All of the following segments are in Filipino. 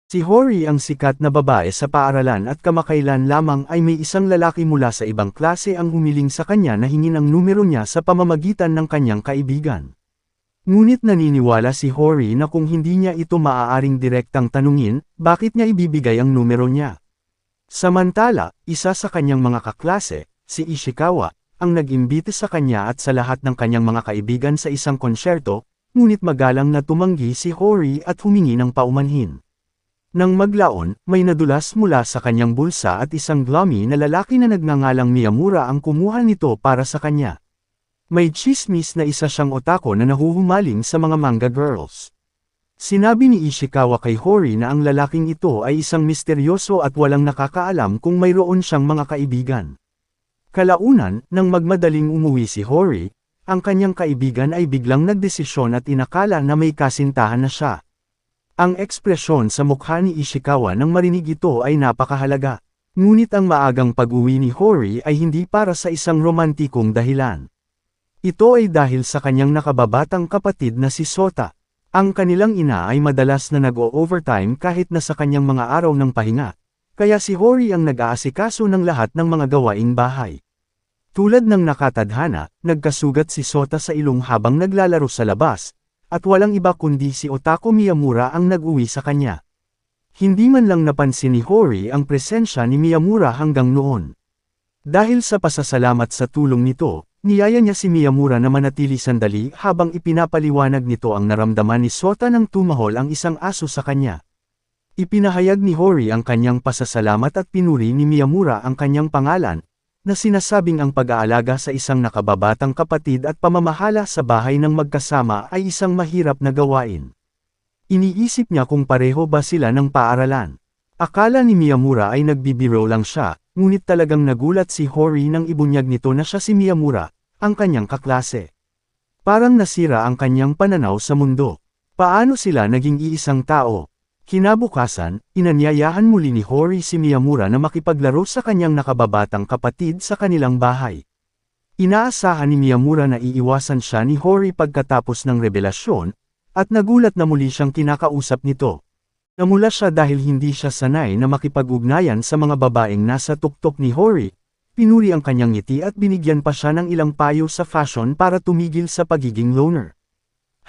Si Hori ang sikat na babae sa paaralan at kamakailan lamang ay may isang lalaki mula sa ibang klase ang humiling sa kanya na hingin ang numero niya sa pamamagitan ng kanyang kaibigan. Ngunit naniniwala si Hori na kung hindi niya ito maaaring direktang tanungin, bakit niya ibibigay ang numero niya. Samantala, isa sa kanyang mga kaklase, si Ishikawa, ang nag-imbite sa kanya at sa lahat ng kanyang mga kaibigan sa isang konsyerto, ngunit magalang na tumanggi si Hori at humingi ng paumanhin. Nang maglaon, may nadulas mula sa kanyang bulsa at isang gloomy na lalaki na nagngangalang Miyamura ang kumuha nito para sa kanya. May chismis na isa siyang otako na nahuhumaling sa mga manga girls. Sinabi ni Ishikawa kay Hori na ang lalaking ito ay isang misteryoso at walang nakakaalam kung mayroon siyang mga kaibigan. Kalaunan, nang magmadaling umuwi si Hori, ang kanyang kaibigan ay biglang nagdesisyon at inakala na may kasintahan na siya. Ang ekspresyon sa mukha ni Ishikawa nang marinig ito ay napakahalaga. Ngunit ang maagang pag-uwi ni Hori ay hindi para sa isang romantikong dahilan. Ito ay dahil sa kanyang nakababatang kapatid na si Sota. Ang kanilang ina ay madalas na nag-o-overtime kahit na sa kanyang mga araw ng pahinga, kaya si Hori ang nag-aasikaso ng lahat ng mga gawaing bahay. Tulad ng nakatadhana, nagkasugat si Sota sa ilong habang naglalaro sa labas, at walang iba kundi si Otako Miyamura ang nag-uwi sa kanya. Hindi man lang napansin ni Hori ang presensya ni Miyamura hanggang noon. Dahil sa pasasalamat sa tulong nito, niyaya niya si Miyamura na manatili sandali habang ipinapaliwanag nito ang naramdaman ni Sota nang tumahol ang isang aso sa kanya. Ipinahayag ni Hori ang kanyang pasasalamat at pinuri ni Miyamura ang kanyang pangalan, na sinasabing ang pag-aalaga sa isang nakababatang kapatid at pamamahala sa bahay ng magkasama ay isang mahirap na gawain. Iniisip niya kung pareho ba sila ng paaralan. Akala ni Miyamura ay nagbibiro lang siya, ngunit talagang nagulat si Hori nang ibunyag nito na siya si Miyamura, ang kanyang kaklase. Parang nasira ang kanyang pananaw sa mundo. Paano sila naging iisang tao? Kinabukasan, inanyayahan muli ni Hori si Miyamura na makipaglaro sa kanyang nakababatang kapatid sa kanilang bahay. Inaasahan ni Miyamura na iiwasan siya ni Hori pagkatapos ng revelasyon, at nagulat na muli siyang kinakausap nito. Namula siya dahil hindi siya sanay na makipag-ugnayan sa mga babaeng nasa tuktok ni Hori, pinuri ang kanyang ngiti at binigyan pa siya ng ilang payo sa fashion para tumigil sa pagiging loner.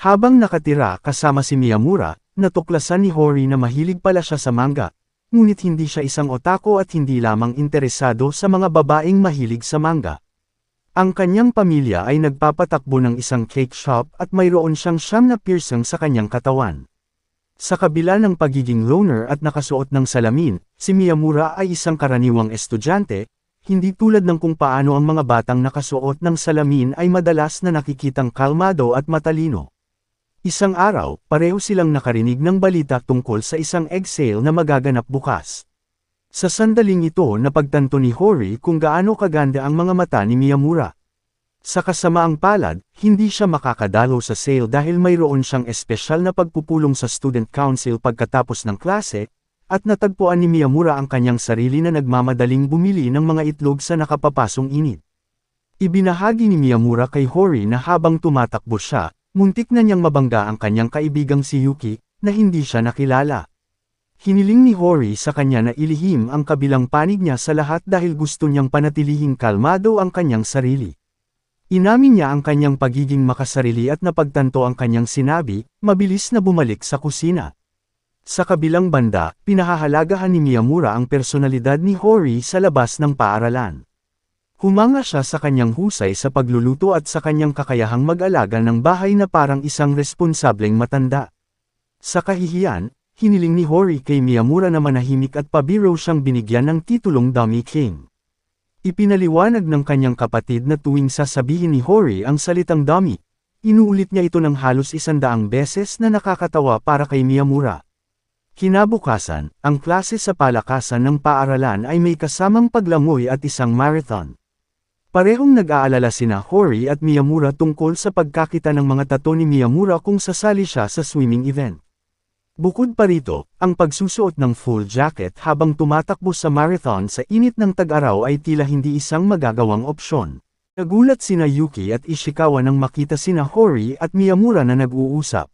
Habang nakatira kasama si Miyamura, natuklasan ni Hori na mahilig pala siya sa manga, ngunit hindi siya isang otako at hindi lamang interesado sa mga babaeng mahilig sa manga. Ang kanyang pamilya ay nagpapatakbo ng isang cake shop at mayroon siyang 9 na piercing sa kanyang katawan. Sa kabila ng pagiging loner at nakasuot ng salamin, si Miyamura ay isang karaniwang estudyante, hindi tulad ng kung paano ang mga batang nakasuot ng salamin ay madalas na nakikitang kalmado at matalino. Isang araw, pareho silang nakarinig ng balita tungkol sa isang egg sale na magaganap bukas. Sa sandaling ito napagtanto ni Hori kung gaano kaganda ang mga mata ni Miyamura. Sa kasamaang palad, hindi siya makakadalo sa sale dahil mayroon siyang espesyal na pagpupulong sa student council pagkatapos ng klase, at natagpuan ni Miyamura ang kanyang sarili na nagmamadaling bumili ng mga itlog sa nakapapasong init. Ibinahagi ni Miyamura kay Hori na habang tumatakbo siya, muntik na niyang mabangga ang kanyang kaibigang si Yuki, na hindi siya nakilala. Hiniling ni Hori sa kanya na ilihim ang kabilang panig niya sa lahat dahil gusto niyang panatilihing kalmado ang kanyang sarili. Inamin niya ang kanyang pagiging makasarili at napagtanto ang kanyang sinabi, mabilis na bumalik sa kusina. Sa kabilang banda, pinahahalagahan ni Miyamura ang personalidad ni Hori sa labas ng paaralan. Humanga siya sa kanyang husay sa pagluluto at sa kanyang kakayahang mag-alaga ng bahay na parang isang responsableng matanda. Sa kahihiyan, hiniling ni Hori kay Miyamura na manahimik at pabiro siyang binigyan ng titulong Dummy King. Ipinaliwanag ng kanyang kapatid na tuwing sasabihin ni Hori ang salitang dummy, inuulit niya ito ng halos 100 beses na nakakatawa para kay Miyamura. Kinabukasan, ang klase sa palakasan ng paaralan ay may kasamang paglangoy at isang marathon. Parehong nag-aalala sina Hori at Miyamura tungkol sa pagkakita ng mga tato ni Miyamura kung sasali siya sa swimming event. Bukod pa rito, ang pagsusuot ng full jacket habang tumatakbo sa marathon sa init ng tag-araw ay tila hindi isang magagawang opsyon. Nagulat sina Yuki at Ishikawa nang makita sina Hori at Miyamura na nag-uusap.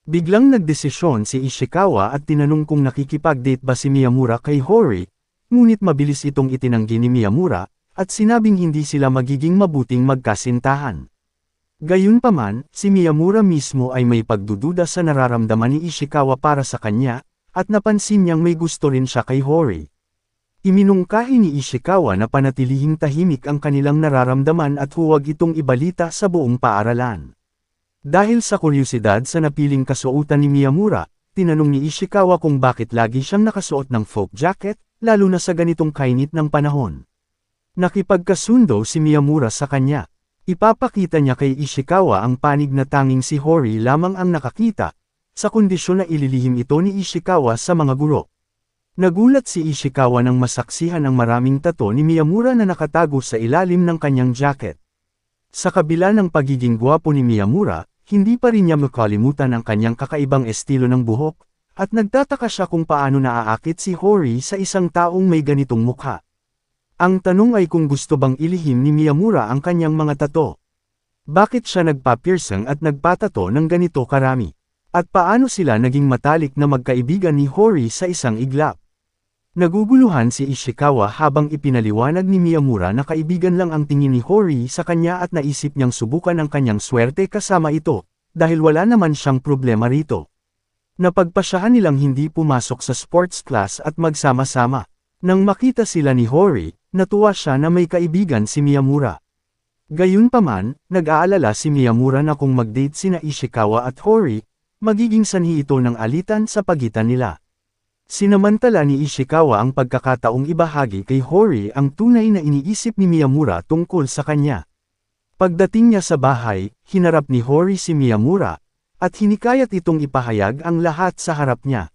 Biglang nagdesisyon si Ishikawa at tinanong kung nakikipag-date ba si Miyamura kay Hori, ngunit mabilis itong itinanggi ni Miyamura, at sinabing hindi sila magiging mabuting magkasintahan. Gayunpaman, si Miyamura mismo ay may pagdududa sa nararamdaman ni Ishikawa para sa kanya, at napansin niyang may gusto rin siya kay Hori. Iminungkahi ni Ishikawa na panatilihing tahimik ang kanilang nararamdaman at huwag itong ibalita sa buong paaralan. Dahil sa kuryosidad sa napiling kasuotan ni Miyamura, tinanong ni Ishikawa kung bakit lagi siyang nakasuot ng folk jacket, lalo na sa ganitong kainit ng panahon. Nakipagkasundo si Miyamura sa kanya. Ipapakita niya kay Ishikawa ang panig na tanging si Hori lamang ang nakakita, sa kondisyon na ililihim ito ni Ishikawa sa mga guro. Nagulat si Ishikawa nang masaksihan ang maraming tato ni Miyamura na nakatago sa ilalim ng kanyang jacket. Sa kabila ng pagiging gwapo ni Miyamura, hindi pa rin niya makalimutan ang kanyang kakaibang estilo ng buhok, at nagtataka siya kung paano naaakit si Hori sa isang taong may ganitong mukha. Ang tanong ay kung gusto bang ilihim ni Miyamura ang kanyang mga tato. Bakit siya nagpa-piercing at nagpatato ng ganito karami? At paano sila naging matalik na magkaibigan ni Hori sa isang iglap? Naguguluhan si Ishikawa habang ipinaliwanag ni Miyamura na kaibigan lang ang tingin ni Hori sa kanya at naisip niyang subukan ang kanyang swerte kasama ito, dahil wala naman siyang problema rito. Napagpasyahan nilang hindi pumasok sa sports class at magsama-sama. Nang makita sila ni Hori, natuwa siya na may kaibigan si Miyamura. Gayunpaman, nag-aalala si Miyamura na kung mag-date sina Ishikawa at Hori, magiging sanhi ito ng alitan sa pagitan nila. Sinamantala ni Ishikawa ang pagkakataong ibahagi kay Hori ang tunay na iniisip ni Miyamura tungkol sa kanya. Pagdating niya sa bahay, hinarap ni Hori si Miyamura, at hinikayat itong ipahayag ang lahat sa harap niya.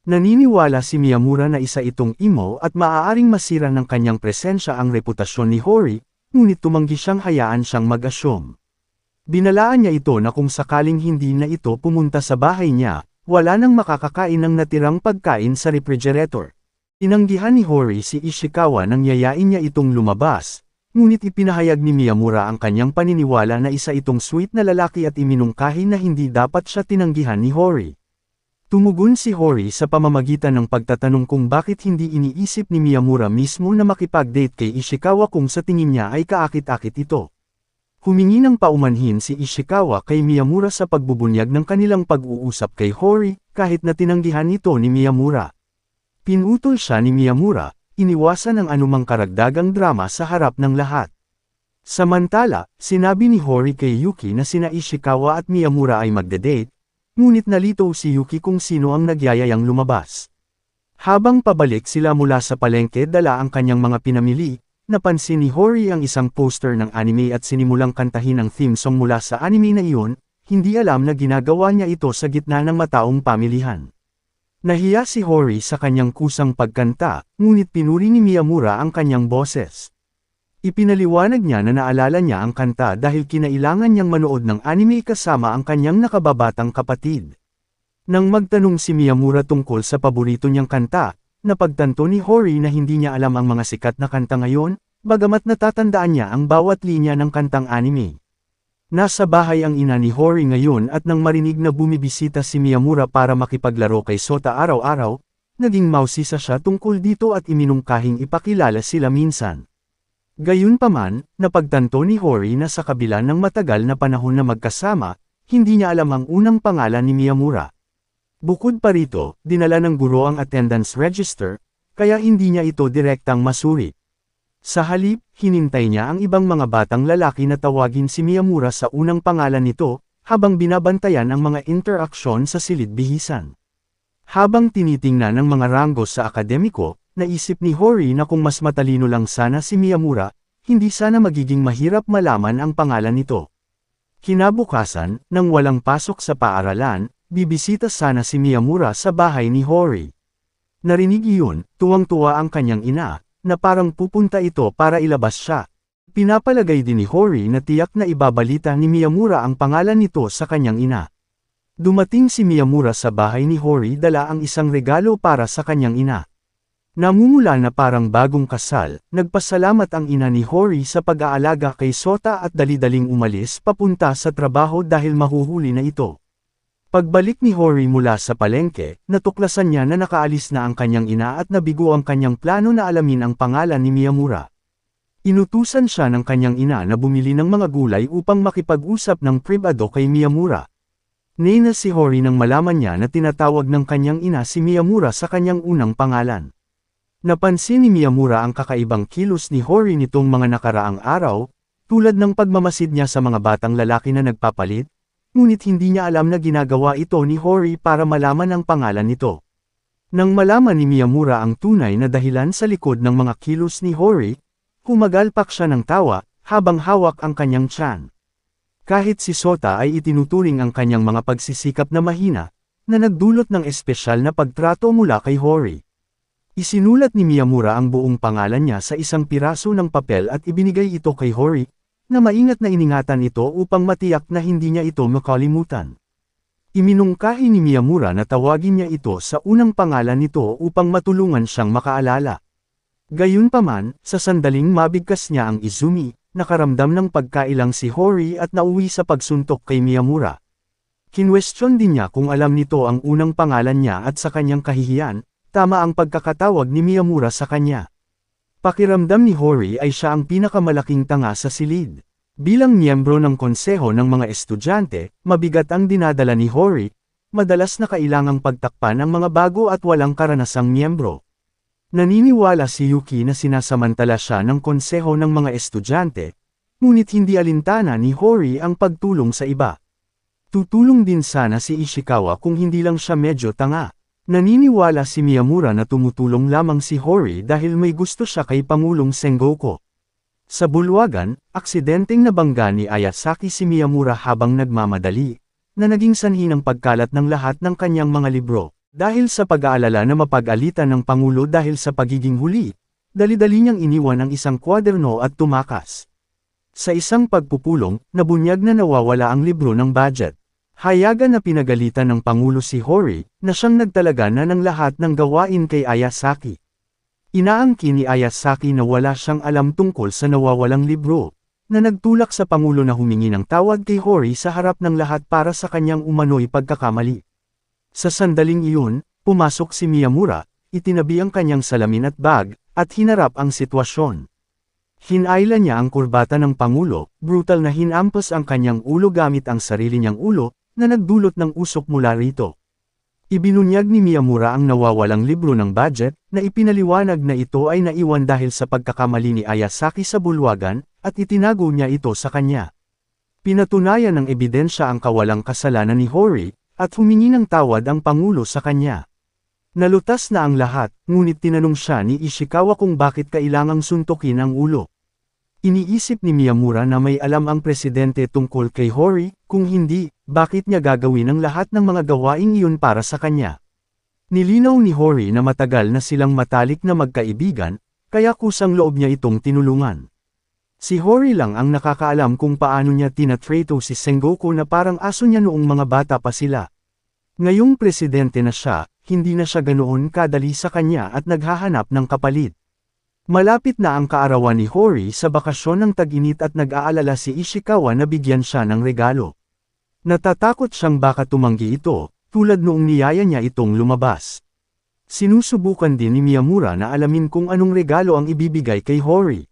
Naniniwala si Miyamura na isa itong emo at maaaring masira ng kanyang presensya ang reputasyon ni Hori, ngunit tumanggi siyang hayaan siyang mag-assume. Binalaan niya ito na kung sakaling hindi na ito pumunta sa bahay niya, wala nang makakakain ng natirang pagkain sa refrigerator. Tinanggihan ni Hori si Ishikawa nang yayain niya itong lumabas, ngunit ipinahayag ni Miyamura ang kanyang paniniwala na isa itong sweet na lalaki at iminungkahi na hindi dapat siya tinanggihan ni Hori. Tumugon si Hori sa pamamagitan ng pagtatanong kung bakit hindi iniisip ni Miyamura mismo na makipag-date kay Ishikawa kung sa tingin niya ay kaakit-akit ito. Humingi ng paumanhin si Ishikawa kay Miyamura sa pagbubunyag ng kanilang pag-uusap kay Hori, kahit na tinanggihan ito ni Miyamura. Pinutol siya ni Miyamura, iniwasan ang anumang karagdagang drama sa harap ng lahat. Samantala, sinabi ni Hori kay Yuki na sina Ishikawa at Miyamura ay magde-date, ngunit nalito si Yuki kung sino ang nagyayayang lumabas. Habang pabalik sila mula sa palengke dala ang kanyang mga pinamili, napansin ni Hori ang isang poster ng anime at sinimulang kantahin ang theme song mula sa anime na iyon, hindi alam na ginagawa niya ito sa gitna ng mataong pamilihan. Nahiya si Hori sa kanyang kusang pagkanta, ngunit pinuri ni Miyamura ang kanyang boses. Ipinaliwanag niya na naalala niya ang kanta dahil kinailangan niyang manood ng anime kasama ang kanyang nakababatang kapatid. Nang magtanong si Miyamura tungkol sa paborito niyang kanta, napagtanto ni Hori na hindi niya alam ang mga sikat na kanta ngayon, bagamat natatandaan niya ang bawat linya ng kantang anime. Nasa bahay ang ina ni Hori ngayon at nang marinig na bumibisita si Miyamura para makipaglaro kay Sota araw-araw, naging mausisa siya tungkol dito at iminungkahing ipakilala sila minsan. Gayunpaman, napagtanto ni Hori na sa kabila ng matagal na panahon na magkasama, hindi niya alam ang unang pangalan ni Miyamura. Bukod pa rito, dinala ng guro ang attendance register, kaya hindi niya ito direktang masuri. Sa halip, hinintay niya ang ibang mga batang lalaki na tawagin si Miyamura sa unang pangalan nito, habang binabantayan ang mga interaksyon sa silid-bihisan. Habang tinitingnan ng mga ranggo sa akademiko, naisip ni Hori na kung mas matalino lang sana si Miyamura, hindi sana magiging mahirap malaman ang pangalan nito. Kinabukasan, nang walang pasok sa paaralan, bibisita sana si Miyamura sa bahay ni Hori. Narinig iyon, tuwang-tuwa ang kanyang ina, na parang pupunta ito para ilabas siya. Pinapalagay din ni Hori na tiyak na ibabalita ni Miyamura ang pangalan nito sa kanyang ina. Dumating si Miyamura sa bahay ni Hori dala ang isang regalo para sa kanyang ina. Namumula na parang bagong kasal, nagpasalamat ang ina ni Hori sa pag-aalaga kay Sota at dali-daling umalis papunta sa trabaho dahil mahuhuli na ito. Pagbalik ni Hori mula sa palengke, natuklasan niya na nakaalis na ang kanyang ina at nabigo ang kanyang plano na alamin ang pangalan ni Miyamura. Inutusan siya ng kanyang ina na bumili ng mga gulay upang makipag-usap ng pribado kay Miyamura. Nainis si Hori nang malaman niya na tinatawag ng kanyang ina si Miyamura sa kanyang unang pangalan. Napansin ni Miyamura ang kakaibang kilos ni Hori nitong mga nakaraang araw, tulad ng pagmamasid niya sa mga batang lalaki na nagpapalit, ngunit hindi niya alam na ginagawa ito ni Hori para malaman ang pangalan nito. Nang malaman ni Miyamura ang tunay na dahilan sa likod ng mga kilos ni Hori, humagalpak siya ng tawa, habang hawak ang kanyang tiyan. Kahit si Sota ay itinuturing ang kanyang mga pagsisikap na mahina, na nagdulot ng espesyal na pagtrato mula kay Hori. Isinulat ni Miyamura ang buong pangalan niya sa isang piraso ng papel at ibinigay ito kay Hori, na maingat na iningatan ito upang matiyak na hindi niya ito makalimutan. Iminungkahi ni Miyamura na tawagin niya ito sa unang pangalan nito upang matulungan siyang makaalala. Gayunpaman, sa sandaling mabigkas niya ang Izumi, nakaramdam ng pagkailang si Hori at nauwi sa pagsuntok kay Miyamura. Kinwestiyon din niya kung alam nito ang unang pangalan niya at sa kanyang kahihiyan, tama ang pagkakatawag ni Miyamura sa kanya. Pakiramdam ni Hori ay siya ang pinakamalaking tanga sa silid. Bilang miyembro ng konseho ng mga estudyante, mabigat ang dinadala ni Hori, madalas na kailangang pagtakpan ang mga bago at walang karanasang miyembro. Naniniwala si Yuki na sinasamantala siya ng konseho ng mga estudyante, ngunit hindi alintana ni Hori ang pagtulong sa iba. Tutulong din sana si Ishikawa kung hindi lang siya medyo tanga. Naniniwala si Miyamura na tumutulong lamang si Hori dahil may gusto siya kay Pangulong Sengoku. Sa bulwagan, aksidenteng nabangga ni Ayasaki si Miyamura habang nagmamadali, na naging sanhi ng pagkalat ng lahat ng kanyang mga libro. Dahil sa pag-aalala na mapag-alitan ng Pangulo dahil sa pagiging huli, dali-dali niyang iniwan ang isang kwaderno at tumakas. Sa isang pagpupulong, nabunyag na nawawala ang libro ng budget. Hayagan na pinagalitan ng Pangulo si Hori, na siyang nagtalaga na ng lahat ng gawain kay Ayasaki. Inaangkin ni Ayasaki na wala siyang alam tungkol sa nawawalang libro, na nagtulak sa Pangulo na humingi ng tawad kay Hori sa harap ng lahat para sa kanyang umano'y pagkakamali. Sa sandaling iyon, pumasok si Miyamura, itinabi ang kanyang salamin at bag, at hinarap ang sitwasyon. Hinayla niya ang kurbata ng Pangulo, brutal na hinampas ang kanyang ulo gamit ang sarili niyang ulo, na nagdulot ng usok mula rito. Ibinunyag ni Miyamura ang nawawalang libro ng budget, na ipinaliwanag na ito ay naiwan dahil sa pagkakamali ni Ayasaki sa bulwagan, at itinago niya ito sa kanya. Pinatunayan ng ebidensya ang kawalang kasalanan ni Hori, at humingi ng tawad ang Pangulo sa kanya. Nalutas na ang lahat, ngunit tinanong siya ni Ishikawa kung bakit kailangang suntukin ang ulo. Iniisip ni Miyamura na may alam ang presidente tungkol kay Hori, kung hindi, bakit niya gagawin ang lahat ng mga gawaing iyon para sa kanya. Nilinaw ni Hori na matagal na silang matalik na magkaibigan, kaya kusang loob niya itong tinulungan. Si Hori lang ang nakakaalam kung paano niya tinatrato si Sengoku na parang aso niya noong mga bata pa sila. Ngayong presidente na siya, hindi na siya ganoon kadali sa kanya at naghahanap ng kapalit. Malapit na ang kaarawan ni Hori sa bakasyon ng tag-init at nag-aalala si Ishikawa na bigyan siya ng regalo. Natatakot siyang baka tumanggi ito, tulad noong niyaya niya itong lumabas. Sinusubukan din ni Miyamura na alamin kung anong regalo ang ibibigay kay Hori.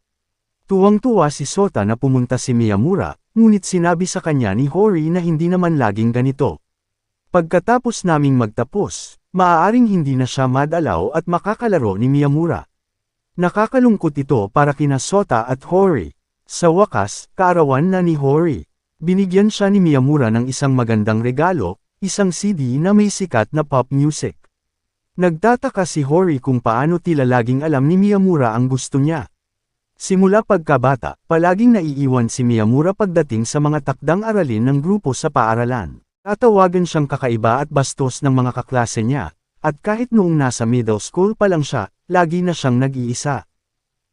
Tuwang-tuwa si Sota na pumunta si Miyamura, ngunit sinabi sa kanya ni Hori na hindi naman laging ganito. Pagkatapos naming magtapos, maaaring hindi na siya madalaw at makakalaro ni Miyamura. Nakakalungkot ito para kina Sota at Hori. Sa wakas, kaarawan na ni Hori. Binigyan siya ni Miyamura ng isang magandang regalo, isang CD na may sikat na pop music. Nagtataka si Hori kung paano tila laging alam ni Miyamura ang gusto niya. Simula pagkabata, palaging naiiwan si Miyamura pagdating sa mga takdang aralin ng grupo sa paaralan. Tatawagan siyang kakaiba at bastos ng mga kaklase niya, at kahit noong nasa middle school pa lang siya, lagi na siyang nag-iisa.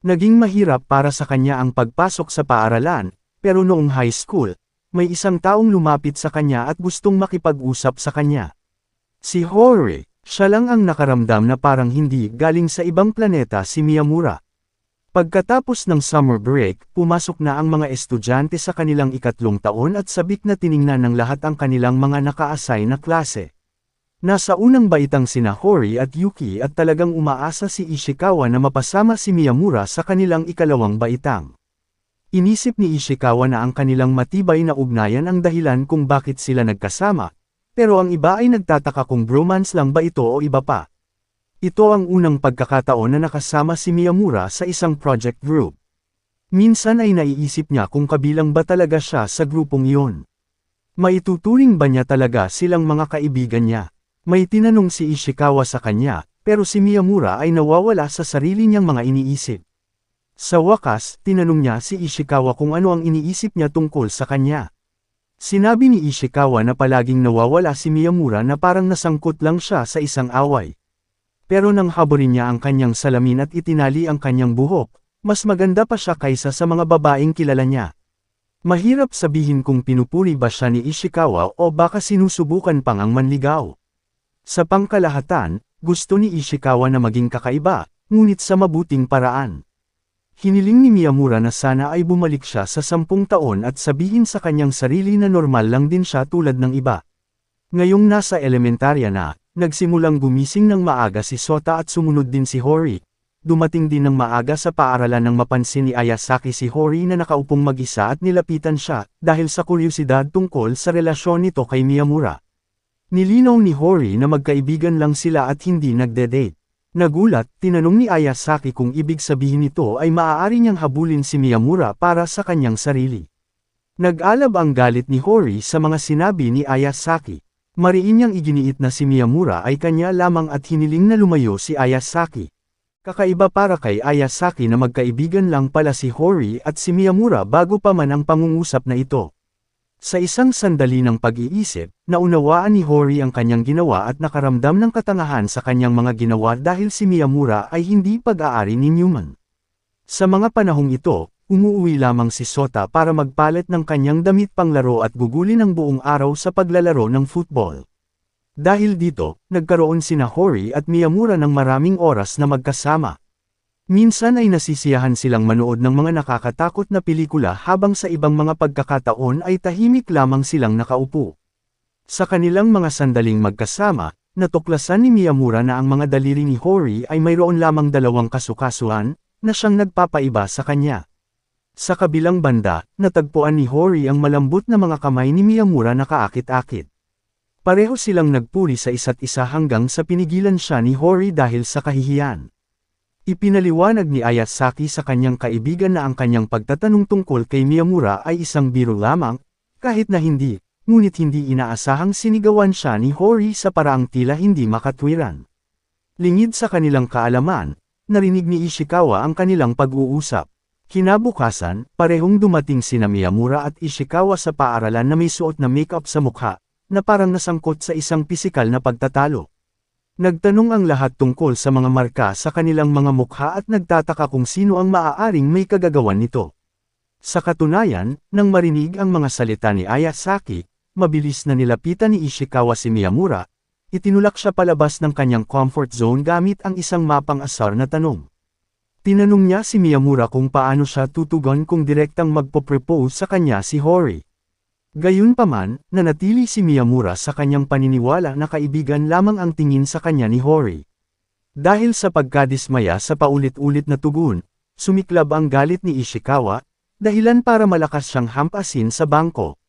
Naging mahirap para sa kanya ang pagpasok sa paaralan, pero noong high school, may isang taong lumapit sa kanya at gustong makipag-usap sa kanya. Si Hori, siya lang ang nakaramdam na parang hindi galing sa ibang planeta si Miyamura. Pagkatapos ng summer break, pumasok na ang mga estudyante sa kanilang ikatlong taon at sabik na tiningnan ng lahat ang kanilang mga naka-assign na klase. Nasa unang baitang sina Hori at Yuki at talagang umaasa si Ishikawa na mapasama si Miyamura sa kanilang ikalawang baitang. Inisip ni Ishikawa na ang kanilang matibay na ugnayan ang dahilan kung bakit sila nagkasama, pero ang iba ay nagtataka kung bromance lang ba ito o iba pa. Ito ang unang pagkakataon na nakasama si Miyamura sa isang project group. Minsan ay naiisip niya kung kabilang ba talaga siya sa grupong iyon. Maituturing ba niya talaga silang mga kaibigan niya? May tinanong si Ishikawa sa kanya, pero si Miyamura ay nawawala sa sarili niyang mga iniisip. Sa wakas, tinanong niya si Ishikawa kung ano ang iniisip niya tungkol sa kanya. Sinabi ni Ishikawa na palaging nawawala si Miyamura na parang nasangkot lang siya sa isang away. Pero nang haburin niya ang kanyang salamin at itinali ang kanyang buhok, mas maganda pa siya kaysa sa mga babaeng kilala niya. Mahirap sabihin kung pinupuri ba siya ni Ishikawa o baka sinusubukan pang ang manligaw. Sa pangkalahatan, gusto ni Ishikawa na maging kakaiba, ngunit sa mabuting paraan. Hiniling ni Miyamura na sana ay bumalik siya sa 10 taon at sabihin sa kanyang sarili na normal lang din siya tulad ng iba. Ngayong nasa elementarya na, nagsimulang gumising ng maaga si Sota at sumunod din si Hori. Dumating din ng maaga sa paaralan nang mapansin ni Ayasaki si Hori na nakaupong mag-isa at nilapitan siya, dahil sa kuryosidad tungkol sa relasyon nito kay Miyamura. Nilinaw ni Hori na magkaibigan lang sila at hindi nagde-date. Nagulat, tinanong ni Ayasaki kung ibig sabihin nito ay maaari niyang habulin si Miyamura para sa kanyang sarili. Nag-alab ang galit ni Hori sa mga sinabi ni Ayasaki. Mariin niyang iginiit na si Miyamura ay kanya lamang at hiniling na lumayo si Ayasaki. Kakaiba para kay Ayasaki na magkaibigan lang pala si Hori at si Miyamura bago pa man ang pangungusap na ito. Sa isang sandali ng pag-iisip, naunawaan ni Hori ang kanyang ginawa at nakaramdam ng katangahan sa kanyang mga ginawa dahil si Miyamura ay hindi pag-aari ni Newman. Sa mga panahong ito, umuwi lamang si Sota para magpalit ng kanyang damit panglaro at gugulin ang buong araw sa paglalaro ng football. Dahil dito, nagkaroon sina Hori at Miyamura ng maraming oras na magkasama. Minsan ay nasisiyahan silang manood ng mga nakakatakot na pelikula habang sa ibang mga pagkakataon ay tahimik lamang silang nakaupo. Sa kanilang mga sandaling magkasama, natuklasan ni Miyamura na ang mga daliri ni Hori ay mayroon lamang 2 kasukasuhan, na siyang nagpapaiba sa kanya. Sa kabilang banda, natagpuan ni Hori ang malambot na mga kamay ni Miyamura na kaakit-akit. Pareho silang nagpuri sa isa't isa hanggang sa pinigilan siya ni Hori dahil sa kahihiyan. Ipinaliwanag ni Ayasaki sa kanyang kaibigan na ang kanyang pagtatanong tungkol kay Miyamura ay isang biro lamang, kahit na hindi, ngunit hindi inaasahang sinigawan siya ni Hori sa paraang tila hindi makatwiran. Lingid sa kanilang kaalaman, narinig ni Ishikawa ang kanilang pag-uusap. Kinabukasan, parehong dumating sina Miyamura at Ishikawa sa paaralan na may suot na makeup sa mukha, na parang nasangkot sa isang pisikal na pagtatalo. Nagtanong ang lahat tungkol sa mga marka sa kanilang mga mukha at nagtataka kung sino ang maaaring may kagagawan nito. Sa katunayan, nang marinig ang mga salita ni Ayasaki, mabilis na nilapitan ni Ishikawa si Miyamura, itinulak siya palabas ng kanyang comfort zone gamit ang isang mapang-asar na tanong. Tinanong niya si Miyamura kung paano siya tutugon kung direktang magpo-propose sa kanya si Hori. Gayunpaman, nanatili si Miyamura sa kanyang paniniwala na kaibigan lamang ang tingin sa kanya ni Hori. Dahil sa pagkadismaya sa paulit-ulit na tugon, sumiklab ang galit ni Ishikawa, dahilan para malakas siyang hampasin sa bangko.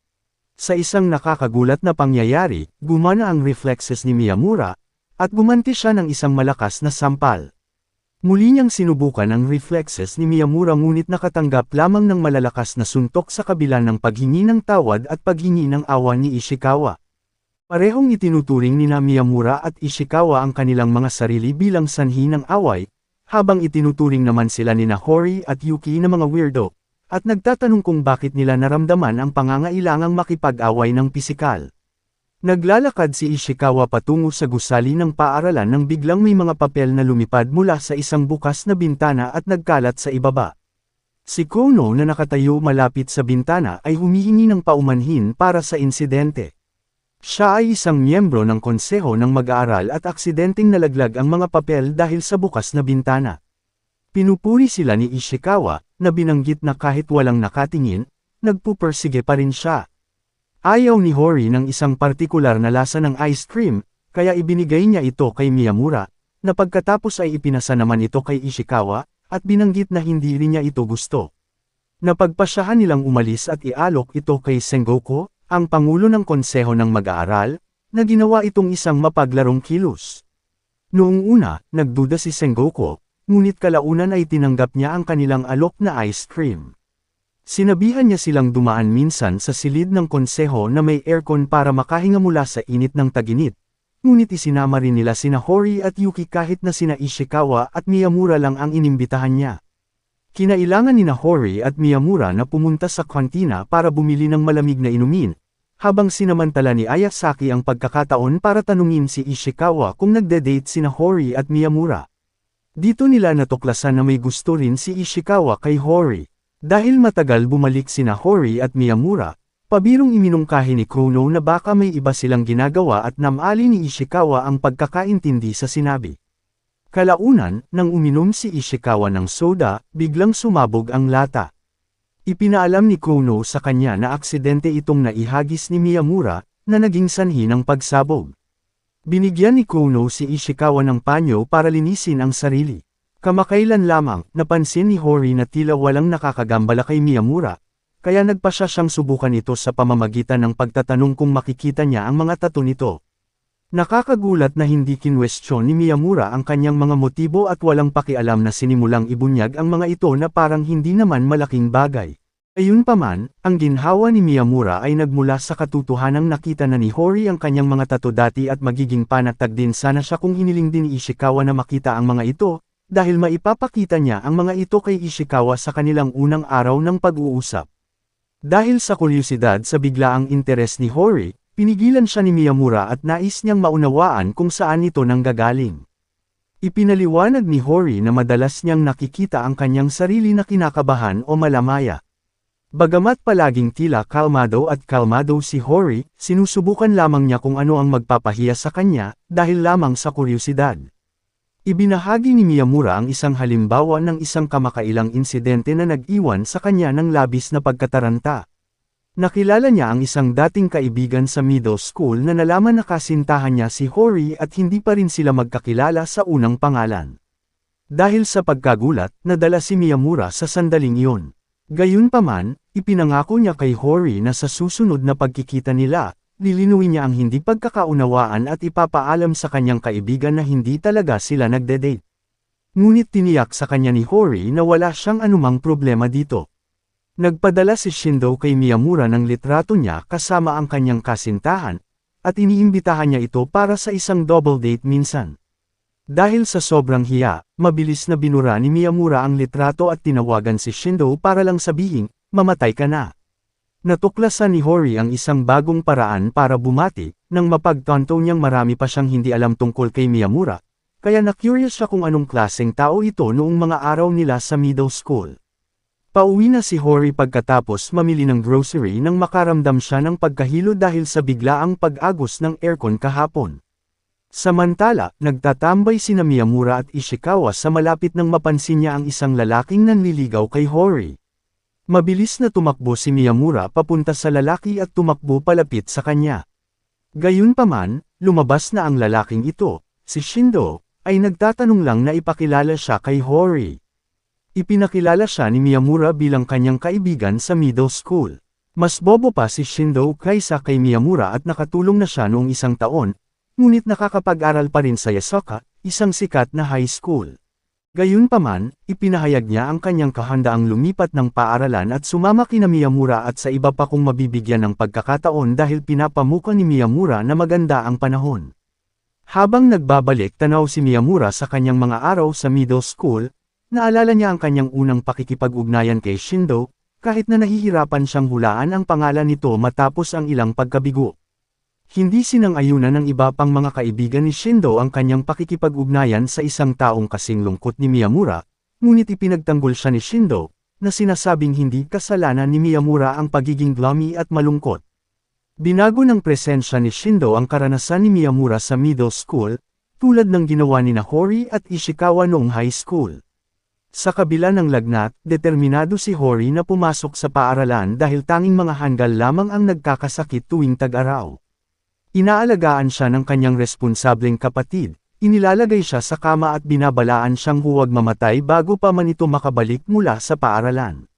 Sa isang nakakagulat na pangyayari, gumana ang reflexes ni Miyamura, at gumanti siya ng isang malakas na sampal. Muli niyang sinubukan ang reflexes ni Miyamura ngunit nakatanggap lamang ng malalakas na suntok sa kabila ng paghingi ng tawad at paghingi ng awa ni Ishikawa. Parehong itinuturing ni Miyamura at Ishikawa ang kanilang mga sarili bilang sanhi ng away, habang itinuturing naman sila ni Hori at Yuki na mga weirdo, at nagtatanong kung bakit nila naramdaman ang pangangailangang makipag-away ng pisikal. Naglalakad si Ishikawa patungo sa gusali ng paaralan nang biglang may mga papel na lumipad mula sa isang bukas na bintana at nagkalat sa ibaba. Si Kono na nakatayo malapit sa bintana ay humihingi ng paumanhin para sa insidente. Siya ay isang miyembro ng konseho ng mag-aaral at aksidenteng nalaglag ang mga papel dahil sa bukas na bintana. Pinupuri sila ni Ishikawa, na binanggit na kahit walang nakatingin, nagpupersige pa rin siya. Ayaw ni Hori ng isang partikular na lasa ng ice cream, kaya ibinigay niya ito kay Miyamura, na pagkatapos ay ipinasa naman ito kay Ishikawa, at binanggit na hindi rin niya ito gusto. Napagpasyahan nilang umalis at ialok ito kay Sengoku, ang pangulo ng konseho ng mag-aaral, na ginawa itong isang mapaglarong kilos. Noong una, nagduda si Sengoku, ngunit kalaunan ay tinanggap niya ang kanilang alok na ice cream. Sinabihan niya silang dumaan minsan sa silid ng konseho na may aircon para makahinga mula sa init ng taginit, ngunit isinama rin nila sina Hori at Yuki kahit na sina Ishikawa at Miyamura lang ang inimbitahan niya. Kinailangan ni Hori at Miyamura na pumunta sa kantina para bumili ng malamig na inumin, habang sinamantala ni Ayasaki ang pagkakataon para tanungin si Ishikawa kung nagde-date sina Hori at Miyamura. Dito nila natuklasan na may gusto rin si Ishikawa kay Hori. Dahil matagal bumalik sina Hori at Miyamura, pabirong iminungkahi ni Kuno na baka may iba silang ginagawa at namali ni Ishikawa ang pagkakaintindi sa sinabi. Kalaunan, nang uminom si Ishikawa ng soda, biglang sumabog ang lata. Ipinaalam ni Kuno sa kanya na aksidente itong naihagis ni Miyamura, na naging sanhi ng pagsabog. Binigyan ni Kuno si Ishikawa ng panyo para linisin ang sarili. Kamakailan lamang, napansin ni Hori na tila walang nakakagambala kay Miyamura, kaya nagpasya siyang subukan ito sa pamamagitan ng pagtatanong kung makikita niya ang mga tattoo nito. Nakakagulat na hindi kinwestiyon ni Miyamura ang kanyang mga motibo at walang pakialam na sinimulang ibunyag ang mga ito na parang hindi naman malaking bagay. Ayunpaman, ang ginhawa ni Miyamura ay nagmula sa katotohanang nakita na ni Hori ang kanyang mga tattoo dati at magiging panatag din sana siya kung hiniling din ni Ishikawa na makita ang mga ito, dahil maipapakita niya ang mga ito kay Ishikawa sa kanilang unang araw ng pag-uusap. Dahil sa kuryosidad sa biglaang interes ni Hori, pinigilan siya ni Miyamura at nais niyang maunawaan kung saan ito nanggagaling. Ipinaliwanag ni Hori na madalas niyang nakikita ang kanyang sarili na kinakabahan o malamaya. Bagamat palaging tila kalmado at kalmado si Hori, sinusubukan lamang niya kung ano ang magpapahiya sa kanya, dahil lamang sa kuryosidad. Ibinahagi ni Miyamura ang isang halimbawa ng isang kamakailang insidente na nag-iwan sa kanya ng labis na pagkataranta. Nakilala niya ang isang dating kaibigan sa middle school na nalaman na kasintahan niya si Hori at hindi pa rin sila magkakilala sa unang pangalan. Dahil sa pagkagulat, nadala si Miyamura sa sandaling iyon. Gayunpaman, ipinangako niya kay Hori na sa susunod na pagkikita nila, lilinuin niya ang hindi pagkakaunawaan at ipapaalam sa kanyang kaibigan na hindi talaga sila nagde-date. Ngunit tiniyak sa kanya ni Hori na wala siyang anumang problema dito. Nagpadala si Shindo kay Miyamura ng litrato niya kasama ang kanyang kasintahan, at iniimbitahan niya ito para sa isang double date minsan. Dahil sa sobrang hiya, mabilis na binura ni Miyamura ang litrato at tinawagan si Shindo para lang sabihin, mamatay ka na. Natuklasan ni Hori ang isang bagong paraan para bumati, nang mapagtanto niyang marami pa siyang hindi alam tungkol kay Miyamura, kaya na-curious siya kung anong klaseng tao ito noong mga araw nila sa middle school. Pauwi na si Hori pagkatapos mamili ng grocery nang makaramdam siya ng pagkahilo dahil sa biglaang pag-agos ng aircon kahapon. Samantala, nagtatambay sina Miyamura at Ishikawa sa malapit nang mapansin niya ang isang lalaking nanliligaw kay Hori. Mabilis na tumakbo si Miyamura papunta sa lalaki at tumakbo palapit sa kanya. Gayunpaman, lumabas na ang lalaking ito, si Shindo, ay nagtatanong lang na ipakilala siya kay Hori. Ipinakilala siya ni Miyamura bilang kanyang kaibigan sa middle school. Mas bobo pa si Shindo kaysa kay Miyamura at nakatulong na siya noong isang taon, ngunit nakakapag-aral pa rin sa Yasuoka, isang sikat na high school. Gayunpaman, ipinahayag niya ang kanyang kahandaang lumipat ng paaralan at sumama kina Miyamura at sa iba pa kung mabibigyan ng pagkakataon dahil pinapamuka ni Miyamura na maganda ang panahon. Habang nagbabalik tanaw si Miyamura sa kanyang mga araw sa middle school, naalala niya ang kanyang unang pakikipag-ugnayan kay Shindo, kahit na nahihirapan siyang hulaan ang pangalan nito matapos ang ilang pagkabigo. Hindi sinang-ayunan ng iba pang mga kaibigan ni Shindo ang kanyang pakikipag-ugnayan sa isang taong kasing lungkot ni Miyamura, ngunit ipinagtanggol siya ni Shindo, na sinasabing hindi kasalanan ni Miyamura ang pagiging gloomy at malungkot. Binago ng presensya ni Shindo ang karanasan ni Miyamura sa middle school, tulad ng ginawa ni Hori at Ishikawa noong high school. Sa kabila ng lagnat, determinado si Hori na pumasok sa paaralan dahil tanging mga hanggal lamang ang nagkakasakit tuwing tag-araw. Inaalagaan siya ng kanyang responsableng kapatid, inilalagay siya sa kama at binabalaan siyang huwag mamatay bago pa man ito makabalik mula sa paaralan.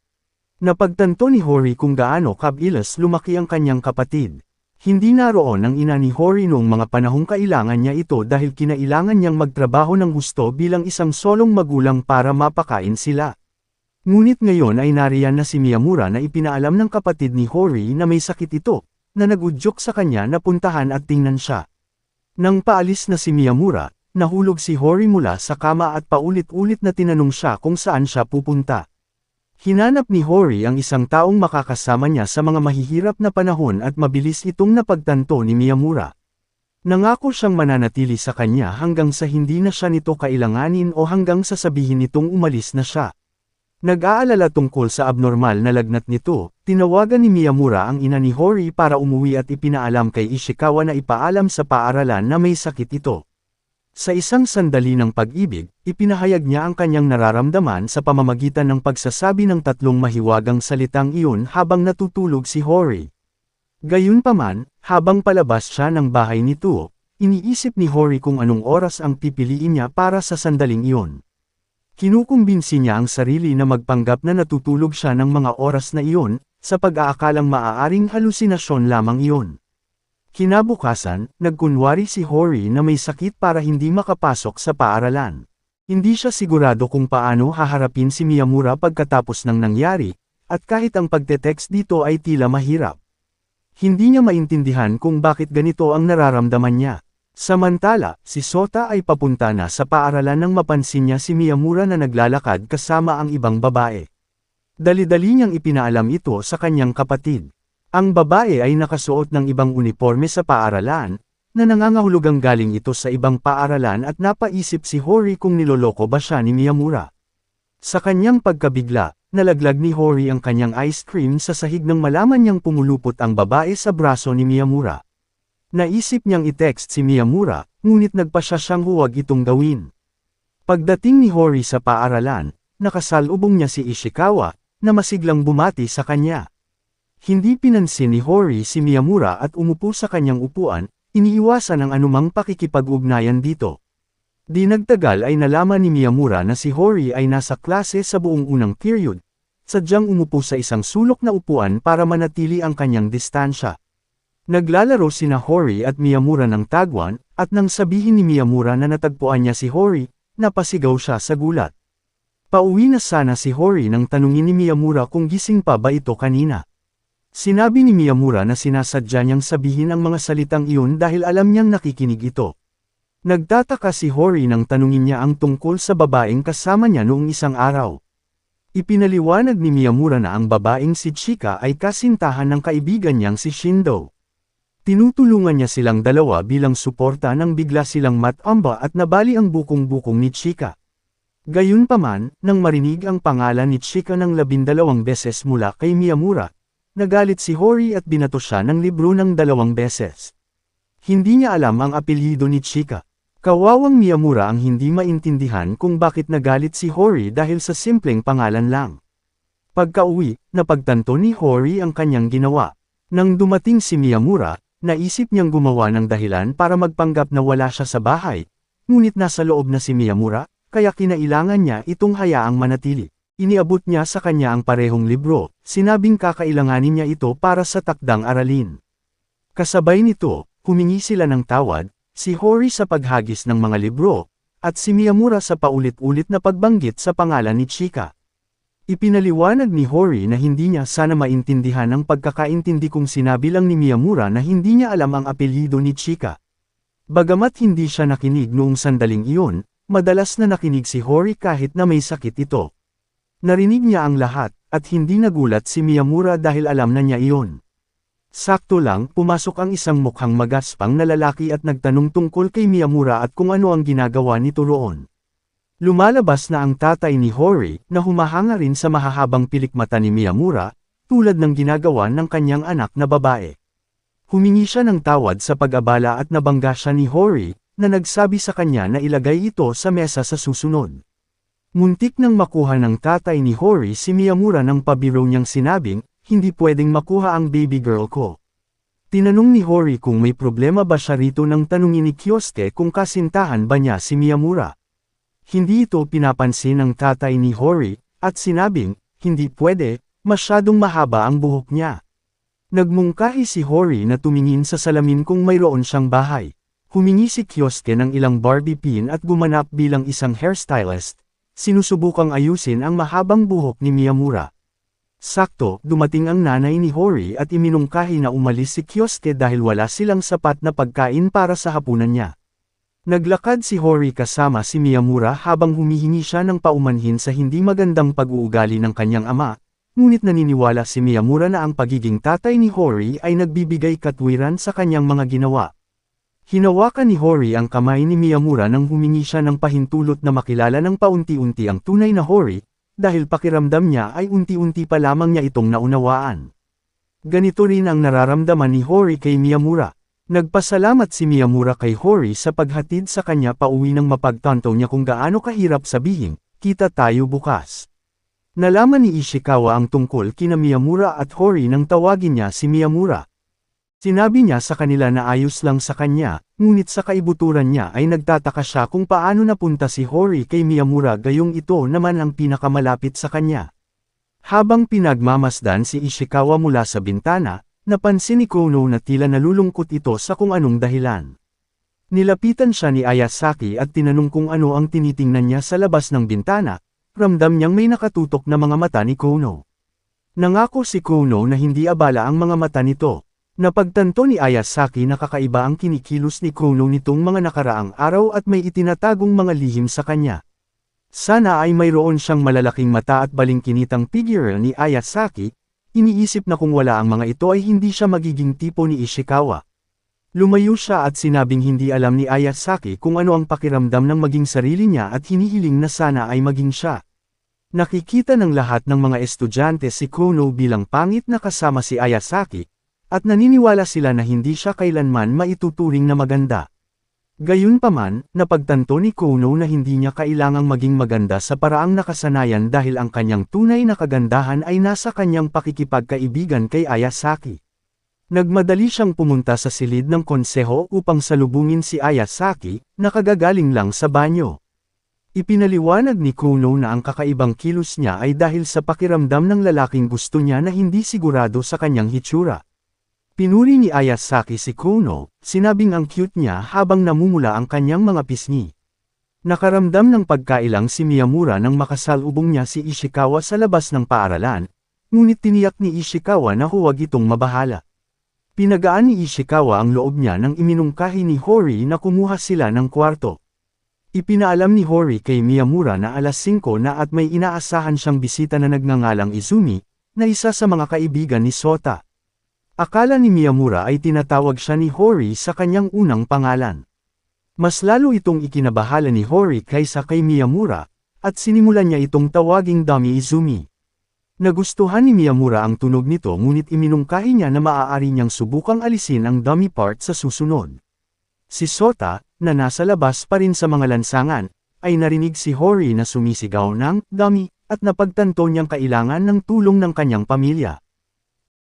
Napagtanto ni Hori kung gaano kabilas lumaki ang kanyang kapatid. Hindi naroon ang ina ni Hori noong mga panahong kailangan niya ito dahil kinailangan niyang magtrabaho ng husto bilang isang solong magulang para mapakain sila. Ngunit ngayon ay nariyan na si Miyamura na ipinaalam ng kapatid ni Hori na may sakit ito, na nagudyok sa kanya na puntahan at tingnan siya. Nang paalis na si Miyamura, nahulog si Hori mula sa kama at paulit-ulit na tinanong siya kung saan siya pupunta. Hinanap ni Hori ang isang taong makakasama niya sa mga mahihirap na panahon at mabilis itong napagtanto ni Miyamura. Nangako siyang mananatili sa kanya hanggang sa hindi na siya nito kailanganin o hanggang sa sabihin nitong umalis na siya. Nag-aalala tungkol sa abnormal na lagnat nito, tinawagan ni Miyamura ang ina ni Hori para umuwi at ipinaalam kay Ishikawa na ipaalam sa paaralan na may sakit ito. Sa isang sandali ng pag-ibig, ipinahayag niya ang kanyang nararamdaman sa pamamagitan ng pagsasabi ng tatlong mahiwagang salitang iyon habang natutulog si Hori. Gayunpaman, habang palabas siya ng bahay nito, iniisip ni Hori kung anong oras ang pipiliin niya para sa sandaling iyon. Kinukumbinsi niya ang sarili na magpanggap na natutulog siya ng mga oras na iyon, sa pag-aakalang maaaring halusinasyon lamang iyon. Kinabukasan, nagkunwari si Hori na may sakit para hindi makapasok sa paaralan. Hindi siya sigurado kung paano haharapin si Miyamura pagkatapos ng nangyari, at kahit ang pagte-text dito ay tila mahirap. Hindi niya maintindihan kung bakit ganito ang nararamdaman niya. Samantala, si Sota ay papunta na sa paaralan nang mapansin niya si Miyamura na naglalakad kasama ang ibang babae. Dali-dali niyang ipinaalam ito sa kanyang kapatid. Ang babae ay nakasuot ng ibang uniforme sa paaralan, na nangangahulugang galing ito sa ibang paaralan at napaisip si Hori kung niloloko ba siya ni Miyamura. Sa kanyang pagkabigla, nalaglag ni Hori ang kanyang ice cream sa sahig nang malaman niyang pumulupot ang babae sa braso ni Miyamura. Naisip niyang i-text si Miyamura, ngunit nagpasya siyang huwag itong gawin. Pagdating ni Hori sa paaralan, nakasalubong niya si Ishikawa, na masiglang bumati sa kanya. Hindi pinansin ni Hori si Miyamura at umupo sa kanyang upuan, iniiwasan ang anumang pakikipag-ugnayan dito. Di nagtagal ay nalaman ni Miyamura na si Hori ay nasa klase sa buong unang period, sadyang umupo sa isang sulok na upuan para manatili ang kanyang distansya. Naglalaro sina Hori at Miyamura ng tagwan, at nang sabihin ni Miyamura na natagpuan niya si Hori, napasigaw siya sa gulat. Pauwi na sana si Hori nang tanungin ni Miyamura kung gising pa ba ito kanina. Sinabi ni Miyamura na sinasadya niyang sabihin ang mga salitang iyon dahil alam niyang nakikinig ito. Nagtataka si Hori nang tanungin niya ang tungkol sa babaeng kasama niya noong isang araw. Ipinaliwanag ni Miyamura na ang babaeng si Chika ay kasintahan ng kaibigan niyang si Shindo. Tinutulungan niya silang dalawa bilang suporta nang bigla silang matamba at nabali ang bukong-bukong ni Chika. Gayunpaman, nang marinig ang pangalan ni Chika ng 12 beses mula kay Miyamura, nagalit si Hori at binato siya ng libro ng 2 beses. Hindi niya alam ang apelyido ni Chika. Kawawang Miyamura ang hindi maintindihan kung bakit nagalit si Hori dahil sa simpleng pangalan lang. Pagka-uwi, napagtanto ni Hori ang kanyang ginawa. Nang dumating si Miyamura, naisip niyang gumawa ng dahilan para magpanggap na wala siya sa bahay, ngunit nasa loob na si Miyamura, kaya kinailangan niya itong hayaang manatili. Iniabot niya sa kanya ang parehong libro, sinabing kakailanganin niya ito para sa takdang aralin. Kasabay nito, humingi sila ng tawad, si Hori sa paghagis ng mga libro, at si Miyamura sa paulit-ulit na pagbanggit sa pangalan ni Chika. Ipinaliwanag ni Hori na hindi niya sana maintindihan ang pagkakaintindi kung sinabi lang ni Miyamura na hindi niya alam ang apelyido ni Chika. Bagamat hindi siya nakinig noong sandaling iyon, madalas na nakinig si Hori kahit na may sakit ito. Narinig niya ang lahat, at hindi nagulat si Miyamura dahil alam na niya iyon. Sakto lang, pumasok ang isang mukhang magaspang na lalaki at nagtanong tungkol kay Miyamura at kung ano ang ginagawa nito roon. Lumalabas na ang tatay ni Hori, na humahanga rin sa mahahabang pilikmata ni Miyamura, tulad ng ginagawa ng kanyang anak na babae. Humingi siya ng tawad sa pag-abala at nabangga siya ni Hori, na nagsabi sa kanya na ilagay ito sa mesa sa susunod. Muntik nang makuha ng tatay ni Hori si Miyamura ng pabiro niyang sinabing, hindi pwedeng makuha ang baby girl ko. Tinanong ni Hori kung may problema ba siya rito nang tanungin ni Kyosuke kung kasintahan ba niya si Miyamura. Hindi ito pinapansin ng tatay ni Hori, at sinabing, hindi pwede, masyadong mahaba ang buhok niya. Nagmungkahi si Hori na tumingin sa salamin kung mayroon siyang bahay. Humingi si Kyosuke ng ilang Barbie pin at gumanap bilang isang hairstylist. Sinusubukang ayusin ang mahabang buhok ni Miyamura. Sakto, dumating ang nanay ni Hori at iminungkahi na umalis si Kyosuke dahil wala silang sapat na pagkain para sa hapunan niya. Naglakad si Hori kasama si Miyamura habang humihingi siya ng paumanhin sa hindi magandang pag-uugali ng kanyang ama, ngunit naniniwala si Miyamura na ang pagiging tatay ni Hori ay nagbibigay katwiran sa kanyang mga ginawa. Hinawakan ni Hori ang kamay ni Miyamura nang humingi siya ng pahintulot na makilala ng paunti-unti ang tunay na Hori, dahil pakiramdam niya ay unti-unti pa lamang niya itong naunawaan. Ganito rin ang nararamdaman ni Hori kay Miyamura. Nagpasalamat si Miyamura kay Hori sa paghatid sa kanya pauwi nang mapagtanto niya kung gaano kahirap sabihin, kita tayo bukas. Nalaman ni Ishikawa ang tungkol kina Miyamura at Hori nang tawagin niya si Miyamura. Sinabi niya sa kanila na ayos lang sa kanya, ngunit sa kaibuturan niya ay nagtataka siya kung paano napunta si Hori kay Miyamura gayong ito naman ang pinakamalapit sa kanya. Habang pinagmamasdan si Ishikawa mula sa bintana, napansin ni Kono na tila nalulungkot ito sa kung anong dahilan. Nilapitan siya ni Ayasaki at tinanong kung ano ang tinitingnan niya sa labas ng bintana, ramdam niyang may nakatutok na mga mata ni Kono. Nangako si Kono na hindi abala ang mga mata nito. Napagtanto ni Ayasaki na kakaiba ang kinikilos ni Kono nitong mga nakaraang araw at may itinatagong mga lihim sa kanya. Sana ay mayroon siyang malalaking mata at balingkinitang figure ni Ayasaki, iniisip na kung wala ang mga ito ay hindi siya magiging tipo ni Ishikawa. Lumayo siya at sinabing hindi alam ni Ayasaki kung ano ang pakiramdam ng maging sarili niya at hinihiling na sana ay maging siya. Nakikita ng lahat ng mga estudyante si Kono bilang pangit na kasama si Ayasaki, at naniniwala sila na hindi siya kailanman maituturing na maganda. Gayunpaman, napagtanto ni Kono na hindi niya kailangang maging maganda sa paraang nakasanayan dahil ang kanyang tunay na kagandahan ay nasa kanyang pakikipagkaibigan kay Ayasaki. Nagmadali siyang pumunta sa silid ng konseho upang salubungin si Ayasaki, na kagagaling lang sa banyo. Ipinaliwanag ni Kono na ang kakaibang kilos niya ay dahil sa pakiramdam ng lalaking gusto niya na hindi sigurado sa kanyang hitsura. Pinuri ni Ayasaki si Kono, sinabing ang cute niya habang namumula ang kanyang mga pisngi. Nakaramdam ng pagkailang si Miyamura nang makasalubong niya si Ishikawa sa labas ng paaralan, ngunit tiniyak ni Ishikawa na huwag itong mabahala. Pinagaan ni Ishikawa ang loob niya nang iminungkahi ni Hori na kumuha sila ng kwarto. Ipinaalam ni Hori kay Miyamura na alas 5 na at may inaasahan siyang bisita na nagngangalang Izumi, na isa sa mga kaibigan ni Sota. Akala ni Miyamura ay tinatawag siya ni Hori sa kanyang unang pangalan. Mas lalo itong ikinabahala ni Hori kaysa kay Miyamura, at sinimulan niya itong tawaging Dummy Izumi. Nagustuhan ni Miyamura ang tunog nito ngunit iminungkahi niya na maaari niyang subukang alisin ang dummy part sa susunod. Si Sota, na nasa labas pa rin sa mga lansangan, ay narinig si Hori na sumisigaw ng dummy, at napagtanto niyang kailangan ng tulong ng kanyang pamilya.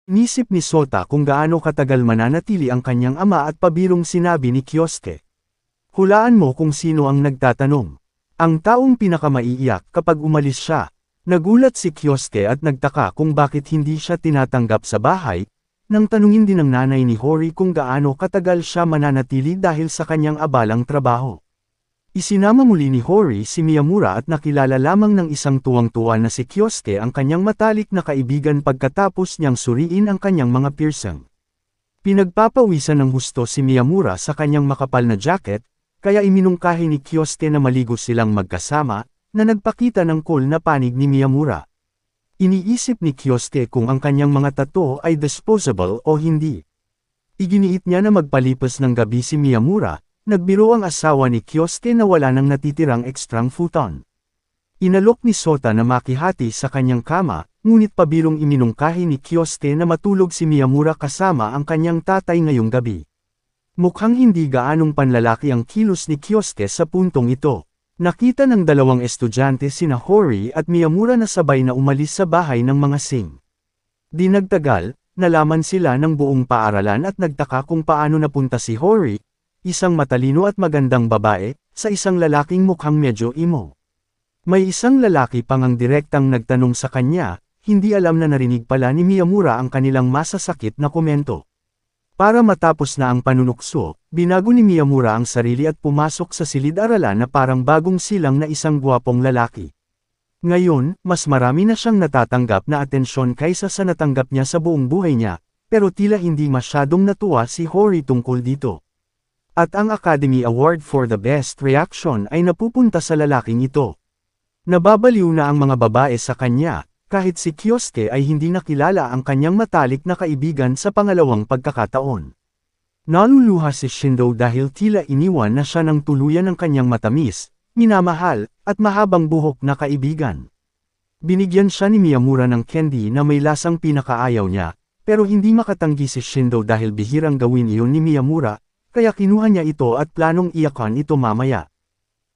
Inisip ni Sota kung gaano katagal mananatili ang kanyang ama at pabirong sinabi ni Kyosuke. Hulaan mo kung sino ang nagtatanong. Ang taong pinakamaiiyak kapag umalis siya. Nagulat si Kyosuke at nagtaka kung bakit hindi siya tinatanggap sa bahay, nang tanungin din ng nanay ni Hori kung gaano katagal siya mananatili dahil sa kanyang abalang trabaho. Isinama muli ni Hori si Miyamura at nakilala lamang ng isang tuwang-tuwa na si Kyosuke ang kanyang matalik na kaibigan pagkatapos niyang suriin ang kanyang mga piercing. Pinagpapawisan ng husto si Miyamura sa kanyang makapal na jacket, kaya iminungkahi ni Kyosuke na maligo silang magkasama, na nagpakita ng cool na panig ni Miyamura. Iniisip ni Kyosuke kung ang kanyang mga tattoo ay disposable o hindi. Iginiit niya na magpalipas ng gabi si Miyamura. Nagbiro ang asawa ni Kyosuke na wala nang natitirang ekstrang futon. Inalok ni Sota na makihati sa kanyang kama, ngunit pabirong iminungkahi ni Kyosuke na matulog si Miyamura kasama ang kanyang tatay ngayong gabi. Mukhang hindi gaanong panlalaki ang kilos ni Kyosuke sa puntong ito. Nakita ng dalawang estudyante sina Hori at Miyamura na sabay na umalis sa bahay ng mga Singh. Di nagtagal, nalaman sila ng buong paaralan at nagtaka kung paano napunta si Hori, isang matalino at magandang babae, sa isang lalaking mukhang medyo emo. May isang lalaki pang ang direktang nagtanong sa kanya, hindi alam na narinig pala ni Miyamura ang kanilang masasakit na komento. Para matapos na ang panunukso, binago ni Miyamura ang sarili at pumasok sa silid-aralan na parang bagong silang na isang gwapong lalaki. Ngayon, mas marami na siyang natatanggap na atensyon kaysa sa natanggap niya sa buong buhay niya, pero tila hindi masyadong natuwa si Hori tungkol dito. At ang Academy Award for the Best Reaction ay napupunta sa lalaking ito. Nababaliw na ang mga babae sa kanya, kahit si Kyosuke ay hindi nakilala ang kanyang matalik na kaibigan sa pangalawang pagkakataon. Naluluha si Shindo dahil tila iniwan na siya ng tuluyan ng kanyang matamis, minamahal, at mahabang buhok na kaibigan. Binigyan siya ni Miyamura ng candy na may lasang pinakaayaw niya, pero hindi makatanggi si Shindo dahil bihirang gawin iyon ni Miyamura, kaya kinuha niya ito at planong iyakan ito mamaya.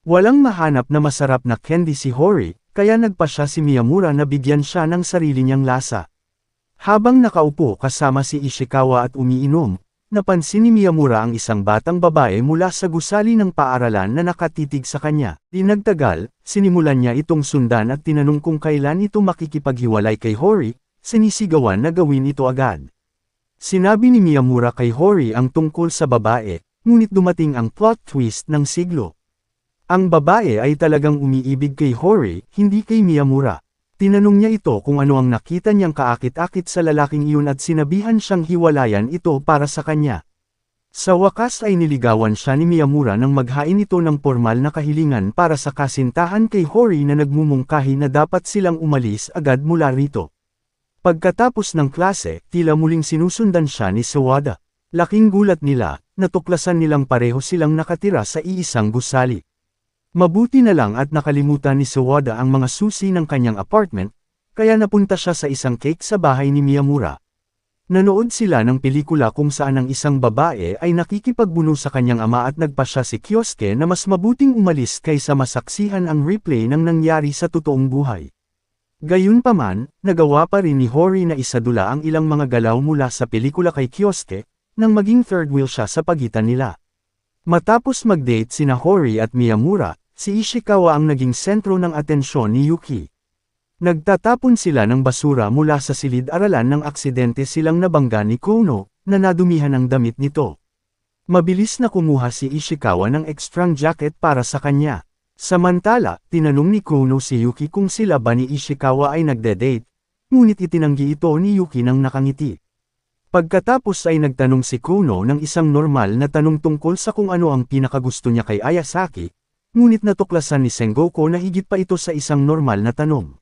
Walang mahanap na masarap na candy si Hori, kaya nagpa siya si Miyamura na bigyan siya ng sarili niyang lasa. Habang nakaupo kasama si Ishikawa at umiinom, napansin ni Miyamura ang isang batang babae mula sa gusali ng paaralan na nakatitig sa kanya. Di nagtagal, sinimulan niya itong sundan at tinanong kung kailan ito makikipaghiwalay kay Hori, sinisigawan na gawin ito agad. Sinabi ni Miyamura kay Hori ang tungkol sa babae, ngunit dumating ang plot twist ng siglo. Ang babae ay talagang umiibig kay Hori, hindi kay Miyamura. Tinanong niya ito kung ano ang nakita niyang kaakit-akit sa lalaking iyon at sinabihan siyang hiwalayan ito para sa kanya. Sa wakas ay niligawan siya ni Miyamura nang maghain ito ng pormal na kahilingan para sa kasintahan kay Hori na nagmumungkahi na dapat silang umalis agad mula rito. Pagkatapos ng klase, tila muling sinusundan siya ni Sawada. Laking gulat nila, natuklasan nilang pareho silang nakatira sa iisang gusali. Mabuti na lang at nakalimutan ni Sawada ang mga susi ng kanyang apartment, kaya napunta siya sa isang cake sa bahay ni Miyamura. Nanood sila ng pelikula kung saan ang isang babae ay nakikipagbuno sa kanyang ama at nagpasya si Kyosuke na mas mabuting umalis kaysa masaksihan ang replay ng nangyari sa totoong buhay. Gayunpaman, nagawa pa rin ni Hori na isadula ang ilang mga galaw mula sa pelikula kay Kyosuke, nang maging third wheel siya sa pagitan nila. Matapos mag-date sina Hori at Miyamura, si Ishikawa ang naging sentro ng atensyon ni Yuki. Nagtatapon sila ng basura mula sa silid-aralan ng aksidente silang nabangga ni Kono, na nadumihan ang damit nito. Mabilis na kumuha si Ishikawa ng extrang jacket para sa kanya. Samantala, tinanong ni Kono si Yuki kung sila ba ni Ishikawa ay nagde-date, ngunit itinanggi ito ni Yuki nang nakangiti. Pagkatapos ay nagtanong si Kono ng isang normal na tanong tungkol sa kung ano ang pinakagusto niya kay Ayasaki, ngunit natuklasan ni Sengoku na higit pa ito sa isang normal na tanong.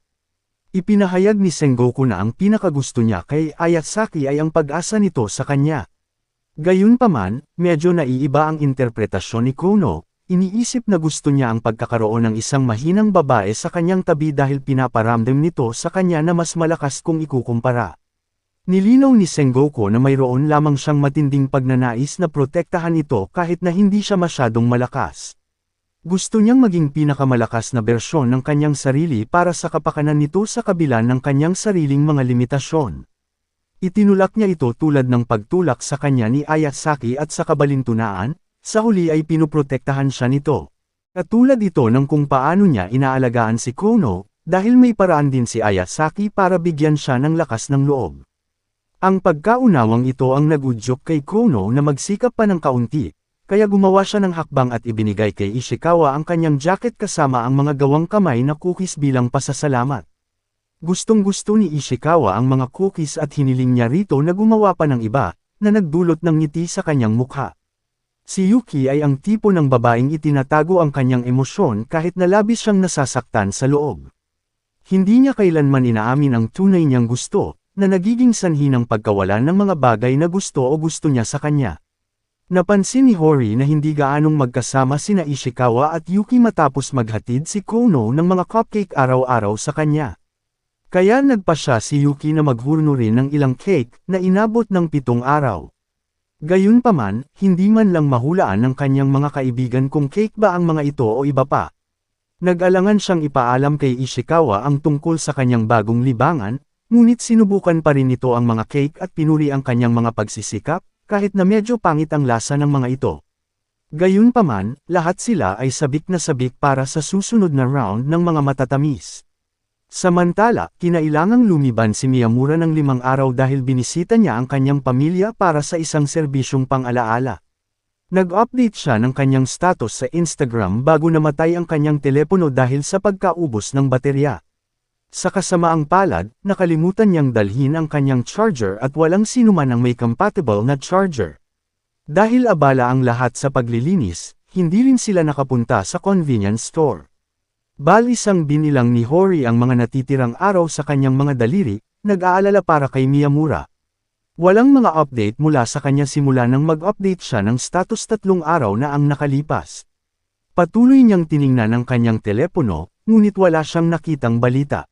Ipinahayag ni Sengoku na ang pinakagusto niya kay Ayasaki ay ang pag-asa nito sa kanya. Gayunpaman, medyo naiiba ang interpretasyon ni Kono, iniisip na gusto niya ang pagkakaroon ng isang mahinang babae sa kanyang tabi dahil pinaparamdam nito sa kanya na mas malakas kung ikukumpara. Nilinaw ni Sengoku na mayroon lamang siyang matinding pagnanais na protektahan ito kahit na hindi siya masyadong malakas. Gusto niyang maging pinakamalakas na bersyon ng kanyang sarili para sa kapakanan nito sa kabila ng kanyang sariling mga limitasyon. Itinulak niya ito tulad ng pagtulak sa kanya ni Ayasaki at sa kabalintunaan, sa huli ay pinuprotektahan siya nito. Katulad ito ng kung paano niya inaalagaan si Kono, dahil may paraan din si Ayasaki para bigyan siya ng lakas ng loob. Ang pagkaunawang ito ang nagudyok kay Kono na magsikap pa ng kaunti, kaya gumawa siya ng hakbang at ibinigay kay Ishikawa ang kanyang jacket kasama ang mga gawang kamay na cookies bilang pasasalamat. Gustong-gusto ni Ishikawa ang mga cookies at hiniling niya rito na gumawa pa ng iba, na nagdulot ng ngiti sa kanyang mukha. Si Yuki ay ang tipo ng babaeng itinatago ang kanyang emosyon kahit na labis siyang nasasaktan sa loob. Hindi niya kailanman inaamin ang tunay niyang gusto, na nagiging sanhi ng pagkawalan ng mga bagay na gusto o gusto niya sa kanya. Napansin ni Hori na hindi gaanong magkasama sina Ishikawa at Yuki matapos maghatid si Kono ng mga cupcake araw-araw sa kanya. Kaya nagpa siya si Yuki na maghurno rin ng ilang cake na inabot ng 7 araw. Gayunpaman, hindi man lang mahulaan ng kanyang mga kaibigan kung cake ba ang mga ito o iba pa. Nag-alangan siyang ipaalam kay Ishikawa ang tungkol sa kanyang bagong libangan, ngunit sinubukan pa rin nito ang mga cake at pinuri ang kanyang mga pagsisikap, kahit na medyo pangit ang lasa ng mga ito. Gayunpaman, lahat sila ay sabik na sabik para sa susunod na round ng mga matatamis. Samantala, kinailangang lumiban si Miyamura ng 5 araw dahil binisita niya ang kanyang pamilya para sa isang serbisyong pang-alaala. Nag-update siya ng kanyang status sa Instagram bago namatay ang kanyang telepono dahil sa pagkaubos ng baterya. Sa kasamaang palad, nakalimutan niyang dalhin ang kanyang charger at walang sinuman ang may compatible na charger. Dahil abala ang lahat sa paglilinis, hindi rin sila nakapunta sa convenience store. Isang binilang ni Hori ang mga natitirang araw sa kanyang mga daliri, nag-aalala para kay Miyamura. Walang mga update mula sa kanya simula nang mag-update siya ng status 3 araw na ang nakalipas. Patuloy niyang tiningnan ang kanyang telepono, ngunit wala siyang nakitang balita.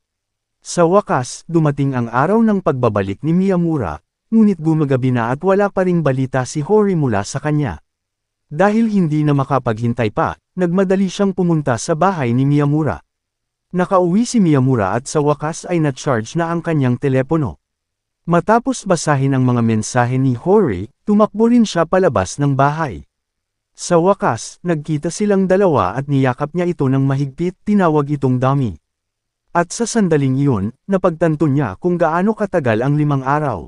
Sa wakas, dumating ang araw ng pagbabalik ni Miyamura, ngunit gumagabi na at wala pa ring balita si Hori mula sa kanya. Dahil hindi na makapaghintay pa, nagmadali siyang pumunta sa bahay ni Miyamura. Nakauwi si Miyamura at sa wakas ay na-charge na ang kanyang telepono. Matapos basahin ang mga mensahe ni Hori, tumakbo rin siya palabas ng bahay. Sa wakas, nagkita silang dalawa at niyakap niya ito ng mahigpit, tinawag itong dummy. At sa sandaling iyon, napagtanto niya kung gaano katagal ang 5 araw.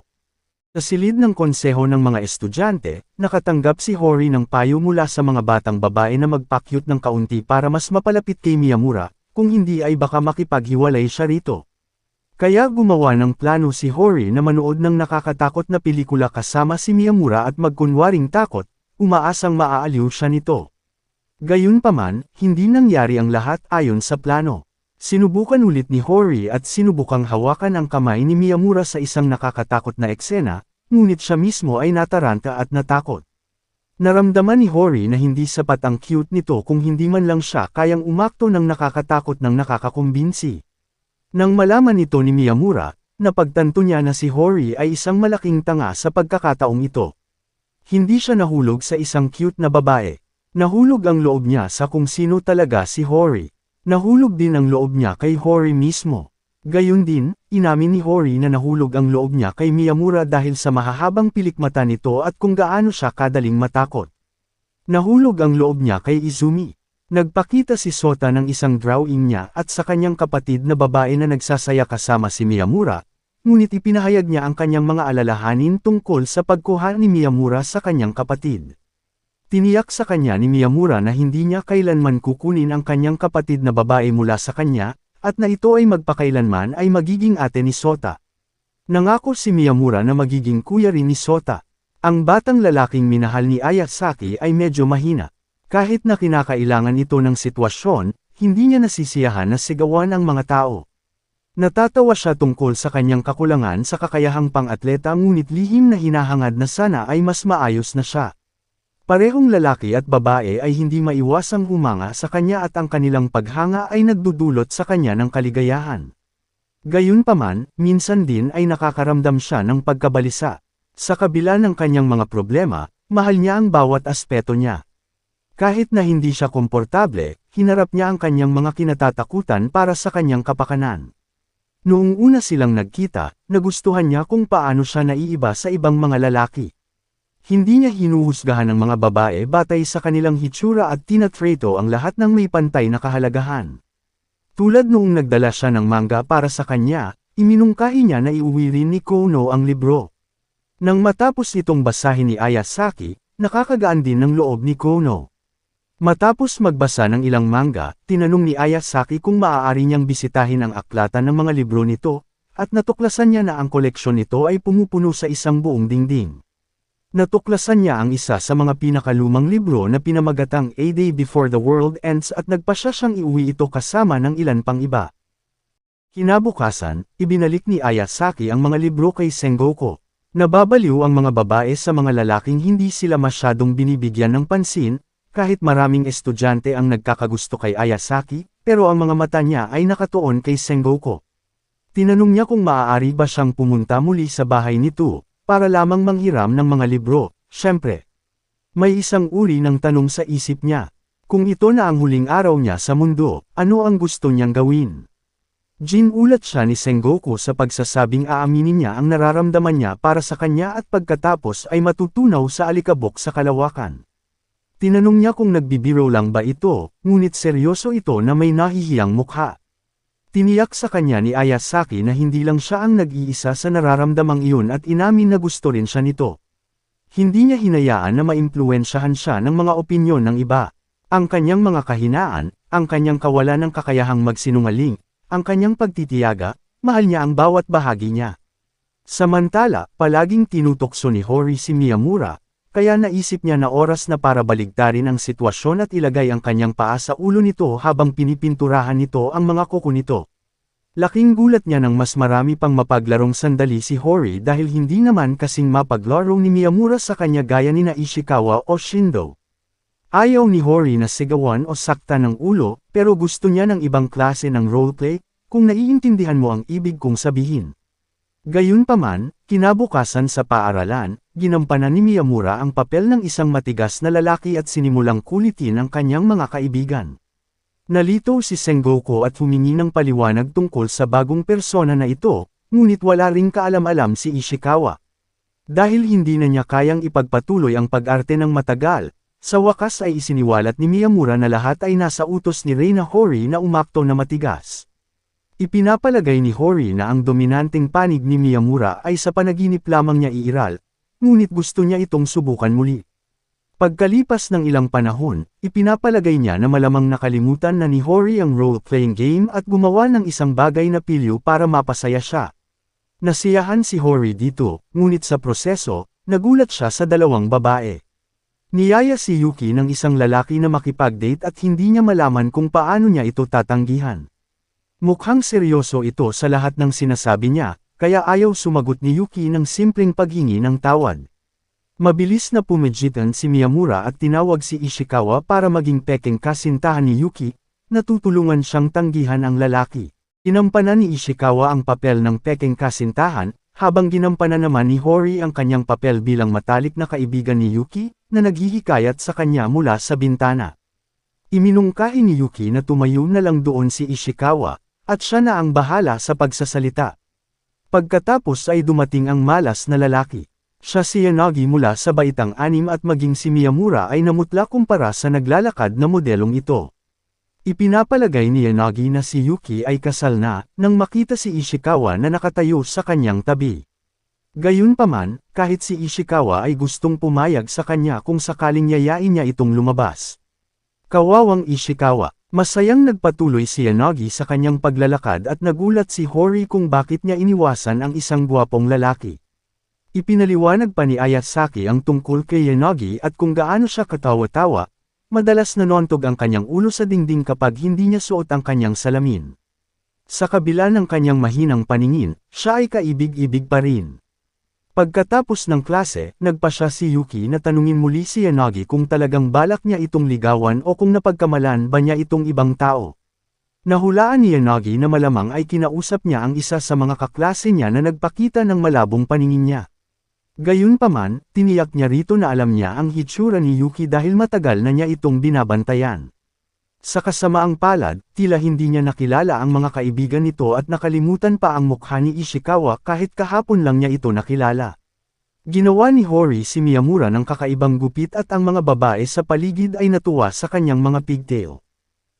Sa silid ng konseho ng mga estudyante, nakatanggap si Hori ng payo mula sa mga batang babae na magpakyut ng kaunti para mas mapalapit kay Miyamura, kung hindi ay baka makipaghiwalay siya rito. Kaya gumawa ng plano si Hori na manood ng nakakatakot na pelikula kasama si Miyamura at magkunwaring takot, umaasang maaaliw siya nito. Gayunpaman, hindi nangyari ang lahat ayon sa plano. Sinubukan ulit ni Hori at sinubukang hawakan ang kamay ni Miyamura sa isang nakakatakot na eksena, ngunit siya mismo ay nataranta at natakot. Naramdaman ni Hori na hindi sapat ang cute nito kung hindi man lang siya kayang umakto ng nakakatakot ng nakakakumbinsi. Nang malaman ito ni Miyamura, napagtanto niya na si Hori ay isang malaking tanga sa pagkakataong ito. Hindi siya nahulog sa isang cute na babae. Nahulog ang loob niya sa kung sino talaga si Hori. Nahulog din ang loob niya kay Hori mismo. Gayun din, inamin ni Hori na nahulog ang loob niya kay Miyamura dahil sa mahahabang pilikmata nito at kung gaano siya kadaling matakot. Nahulog ang loob niya kay Izumi. Nagpakita si Sota ng isang drawing niya at sa kanyang kapatid na babae na nagsasaya kasama si Miyamura, ngunit ipinahayag niya ang kanyang mga alalahanin tungkol sa pagkuha ni Miyamura sa kanyang kapatid. Tiniyak sa kanya ni Miyamura na hindi niya kailanman kukunin ang kanyang kapatid na babae mula sa kanya, at na ito ay magpakailanman ay magiging ate ni Sota. Nangako si Miyamura na magiging kuya rin ni Sota. Ang batang lalaking minahal ni Ayasaki ay medyo mahina. Kahit na kinakailangan ito ng sitwasyon, hindi niya nasisiyahan na sigawan ang mga tao. Natatawa siya tungkol sa kanyang kakulangan sa kakayahang pang-atleta ngunit lihim na hinahangad na sana ay mas maayos na siya. Parehong lalaki at babae ay hindi maiwasang humanga sa kanya at ang kanilang paghanga ay nagdudulot sa kanya ng kaligayahan. Gayunpaman, minsan din ay nakakaramdam siya ng pagkabalisa. Sa kabila ng kanyang mga problema, mahal niya ang bawat aspeto niya. Kahit na hindi siya komportable, hinarap niya ang kanyang mga kinatatakutan para sa kanyang kapakanan. Noong una silang nagkita, nagustuhan niya kung paano siya naiiba sa ibang mga lalaki. Hindi niya hinuhusgahan ang mga babae batay sa kanilang hitsura at tinatrato ang lahat ng may pantay na kahalagahan. Tulad noong nagdala siya ng manga para sa kanya, iminungkahi niya na iuwi rin ni Kono ang libro. Nang matapos itong basahin ni Ayasaki, nakakagaan din ng loob ni Kono. Matapos magbasa ng ilang manga, tinanong ni Ayasaki kung maaari niyang bisitahin ang aklatan ng mga libro nito, at natuklasan niya na ang koleksyon nito ay pumupuno sa isang buong dingding. Natuklasan niya ang isa sa mga pinakalumang libro na pinamagatang A Day Before the World Ends at nagpasya siyang iuwi ito kasama ng ilan pang iba. Kinabukasan, ibinalik ni Ayasaki ang mga libro kay Sengoku. Nababaliw ang mga babae sa mga lalaking hindi sila masyadong binibigyan ng pansin, kahit maraming estudyante ang nagkakagusto kay Ayasaki, pero ang mga mata niya ay nakatuon kay Sengoku. Tinanong niya kung maaari ba siyang pumunta muli sa bahay nito, para lamang manghiram ng mga libro. Siyempre, may isang uri ng tanong sa isip niya. Kung ito na ang huling araw niya sa mundo, ano ang gusto niyang gawin? Ginulat siya ni Sengoku sa pagsasabing aaminin niya ang nararamdaman niya para sa kanya at pagkatapos ay matutunaw sa alikabok sa kalawakan. Tinanong niya kung nagbibiro lang ba ito, ngunit seryoso ito na may nahihiyang mukha. Tiniyak sa kanya ni Ayasaki na hindi lang siya ang nag-iisa sa nararamdamang iyon at inamin na gusto rin siya nito. Hindi niya hinayaan na maimpluwensyahan siya ng mga opinyon ng iba. Ang kanyang mga kahinaan, ang kanyang kawalan ng kakayahang magsinungaling, ang kanyang pagtitiyaga, mahal niya ang bawat bahagi niya. Samantala, palaging tinutokso ni Hori si Miyamura, kaya naisip niya na oras na para baligtarin ang sitwasyon at ilagay ang kanyang paa sa ulo nito habang pinipinturahan nito ang mga kuko nito. Laking gulat niya nang mas marami pang mapaglarong sandali si Hori dahil hindi naman kasing mapaglaro ni Miyamura sa kanya gaya ni na Ishikawa o Shindo. Ayaw ni Hori na sigawan o sakta ng ulo, pero gusto niya ng ibang klase ng roleplay, kung naiintindihan mo ang ibig kong sabihin. Gayunpaman, kinabukasan sa paaralan, ginampanan ni Miyamura ang papel ng isang matigas na lalaki at sinimulang kulitin ang kanyang mga kaibigan. Nalito si Sengoku at humingi ng paliwanag tungkol sa bagong persona na ito, ngunit wala ring kaalam-alam si Ishikawa. Dahil hindi na niya kayang ipagpatuloy ang pag-arte ng matagal, sa wakas ay isiniwalat ni Miyamura na lahat ay nasa utos ni Reina Hori na umakto na matigas. Ipinapalagay ni Hori na ang dominanteng panig ni Miyamura ay sa panaginip lamang niya iiral, ngunit gusto niya itong subukan muli. Pagkalipas ng ilang panahon, ipinapalagay niya na malamang nakalimutan na ni Hori ang role-playing game at gumawa ng isang bagay na pilyo para mapasaya siya. Nasiyahan si Hori dito, ngunit sa proseso, nagulat siya sa dalawang babae. Niyaya si Yuki ng isang lalaki na makipag-date at hindi niya malaman kung paano niya ito tatanggihan. Mukhang seryoso ito sa lahat ng sinasabi niya, kaya ayaw sumagot ni Yuki ng simpleng paghingi ng tawad. Mabilis na pumigitan si Miyamura at tinawag si Ishikawa para maging pekeng kasintahan ni Yuki, natutulungan siyang tanggihan ang lalaki. Ginampanan ni Ishikawa ang papel ng pekeng kasintahan, habang ginampanan naman ni Hori ang kanyang papel bilang matalik na kaibigan ni Yuki, na naghihikayat sa kanya mula sa bintana. Iminungkahi ni Yuki na tumayo na lang doon si Ishikawa, at siya na ang bahala sa pagsasalita. Pagkatapos ay dumating ang malas na lalaki. Siya si Yanagi mula sa baitang anim at maging si Miyamura ay namutla kumpara sa naglalakad na modelong ito. Ipinapalagay ni Yanagi na si Yuki ay kasal na, nang makita si Ishikawa na nakatayo sa kanyang tabi. Gayunpaman, kahit si Ishikawa ay gustong pumayag sa kanya kung sakaling yayain niya itong lumabas. Kawawang Ishikawa. Masayang nagpatuloy si Yanagi sa kanyang paglalakad at nagulat si Hori kung bakit niya iniwasan ang isang gwapong lalaki. Ipinaliwanag pa ni Ayasaki ang tungkol kay Yanagi at kung gaano siya katawa-tawa, madalas nanontog ang kanyang ulo sa dingding kapag hindi niya suot ang kanyang salamin. Sa kabila ng kanyang mahinang paningin, siya ay kaibig-ibig pa rin. Pagkatapos ng klase, nagpa siya si Yuki na tanungin muli si Yanagi kung talagang balak niya itong ligawan o kung napagkamalan ba niya itong ibang tao. Nahulaan ni Yanagi na malamang ay kinausap niya ang isa sa mga kaklase niya na nagpakita ng malabong paningin niya. Gayunpaman, tiniyak niya rito na alam niya ang hitsura ni Yuki dahil matagal na niya itong binabantayan. Sa kasamaang palad, tila hindi niya nakilala ang mga kaibigan nito at nakalimutan pa ang mukha ni Ishikawa kahit kahapon lang niya ito nakilala. Ginawa ni Hori si Miyamura ng kakaibang gupit at ang mga babae sa paligid ay natuwa sa kanyang mga pigtail.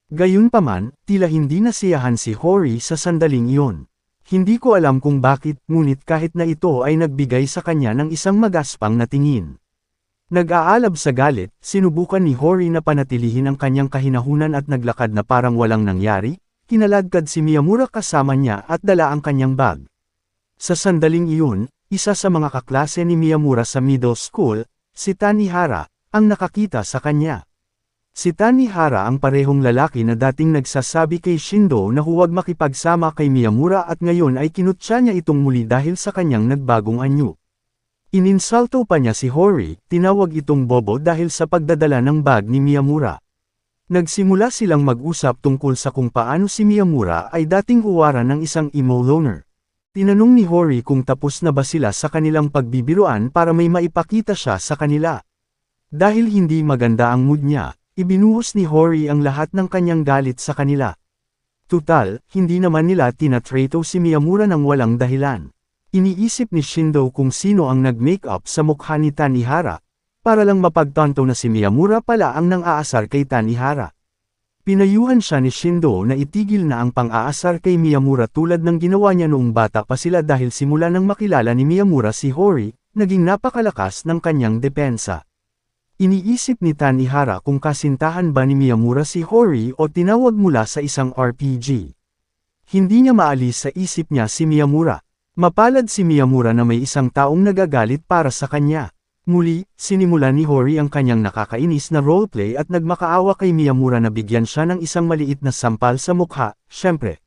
Gayunpaman, tila hindi nasiyahan si Hori sa sandaling iyon. Hindi ko alam kung bakit, ngunit kahit na ito ay nagbigay sa kanya ng isang magaspang na tingin. Nag-aalab sa galit, sinubukan ni Hori na panatilihin ang kanyang kahinahunan at naglakad na parang walang nangyari, kinaladkad si Miyamura kasama niya at dala ang kanyang bag. Sa sandaling iyon, isa sa mga kaklase ni Miyamura sa middle school, si Tanihara, ang nakakita sa kanya. Si Tanihara ang parehong lalaki na dating nagsasabi kay Shindo na huwag makipagsama kay Miyamura at ngayon ay kinutya niya itong muli dahil sa kanyang nagbagong anyo. Ininsulto pa niya si Hori, tinawag itong bobo dahil sa pagdadala ng bag ni Miyamura. Nagsimula silang mag-usap tungkol sa kung paano si Miyamura ay dating huwaran ng isang emo loner. Tinanong ni Hori kung tapos na ba sila sa kanilang pagbibiruan para may maipakita siya sa kanila. Dahil hindi maganda ang mood niya, Ibinuhos ni Hori ang lahat ng kanyang galit sa kanila. Tutal, hindi naman nila tinatrato si Miyamura ng walang dahilan. Iniisip ni Shindo kung sino ang nag-makeup sa mukha ni Tanihara, para lang mapagtanto na si Miyamura pala ang nang-aasar kay Tanihara. Pinayuhan siya ni Shindo na itigil na ang pang-aasar kay Miyamura tulad ng ginawa niya noong bata pa sila dahil simula nang makilala ni Miyamura si Hori, naging napakalakas ng kanyang depensa. Iniisip ni Tanihara kung kasintahan ba ni Miyamura si Hori o tinawag mula sa isang RPG. Hindi niya maalis sa isip niya si Miyamura. Mapalad si Miyamura na may isang taong nagagalit para sa kanya. Muli, sinimulan ni Hori ang kanyang nakakainis na roleplay at nagmakaawa kay Miyamura na bigyan siya ng isang maliit na sampal sa mukha, syempre.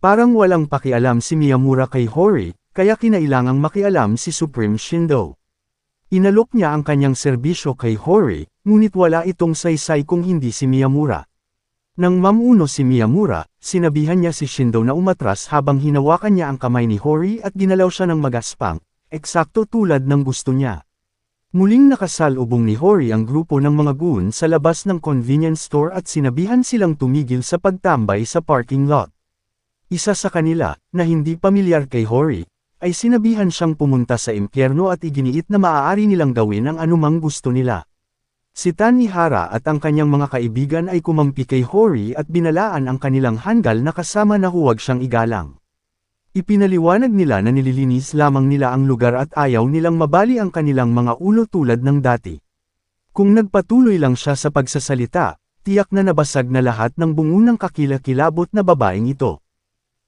Parang walang pakialam si Miyamura kay Hori, kaya kinailangang makialam si Supreme Shindo. Inalok niya ang kanyang serbisyo kay Hori, ngunit wala itong saysay kung hindi si Miyamura. Nang mamuno si Miyamura, sinabihan niya si Shindo na umatras habang hinawakan niya ang kamay ni Hori at ginalaw siya ng magaspang, eksakto tulad ng gusto niya. Muling nakasalubong ni Hori ang grupo ng mga goon sa labas ng convenience store at sinabihan silang tumigil sa pagtambay sa parking lot. Isa sa kanila, na hindi pamilyar kay Hori, ay sinabihan siyang pumunta sa impyerno at iginiit na maaari nilang gawin ang anumang gusto nila. Si Tanihara at ang kanyang mga kaibigan ay kumampi kay Hori at binalaan ang kanilang hanggal na kasama na huwag siyang igalang. Ipinaliwanag nila na nililinis lamang nila ang lugar at ayaw nilang mabali ang kanilang mga ulo tulad ng dati. Kung nagpatuloy lang siya sa pagsasalita, tiyak na nabasag na lahat ng bungunang kakilakilabot na babaeng ito.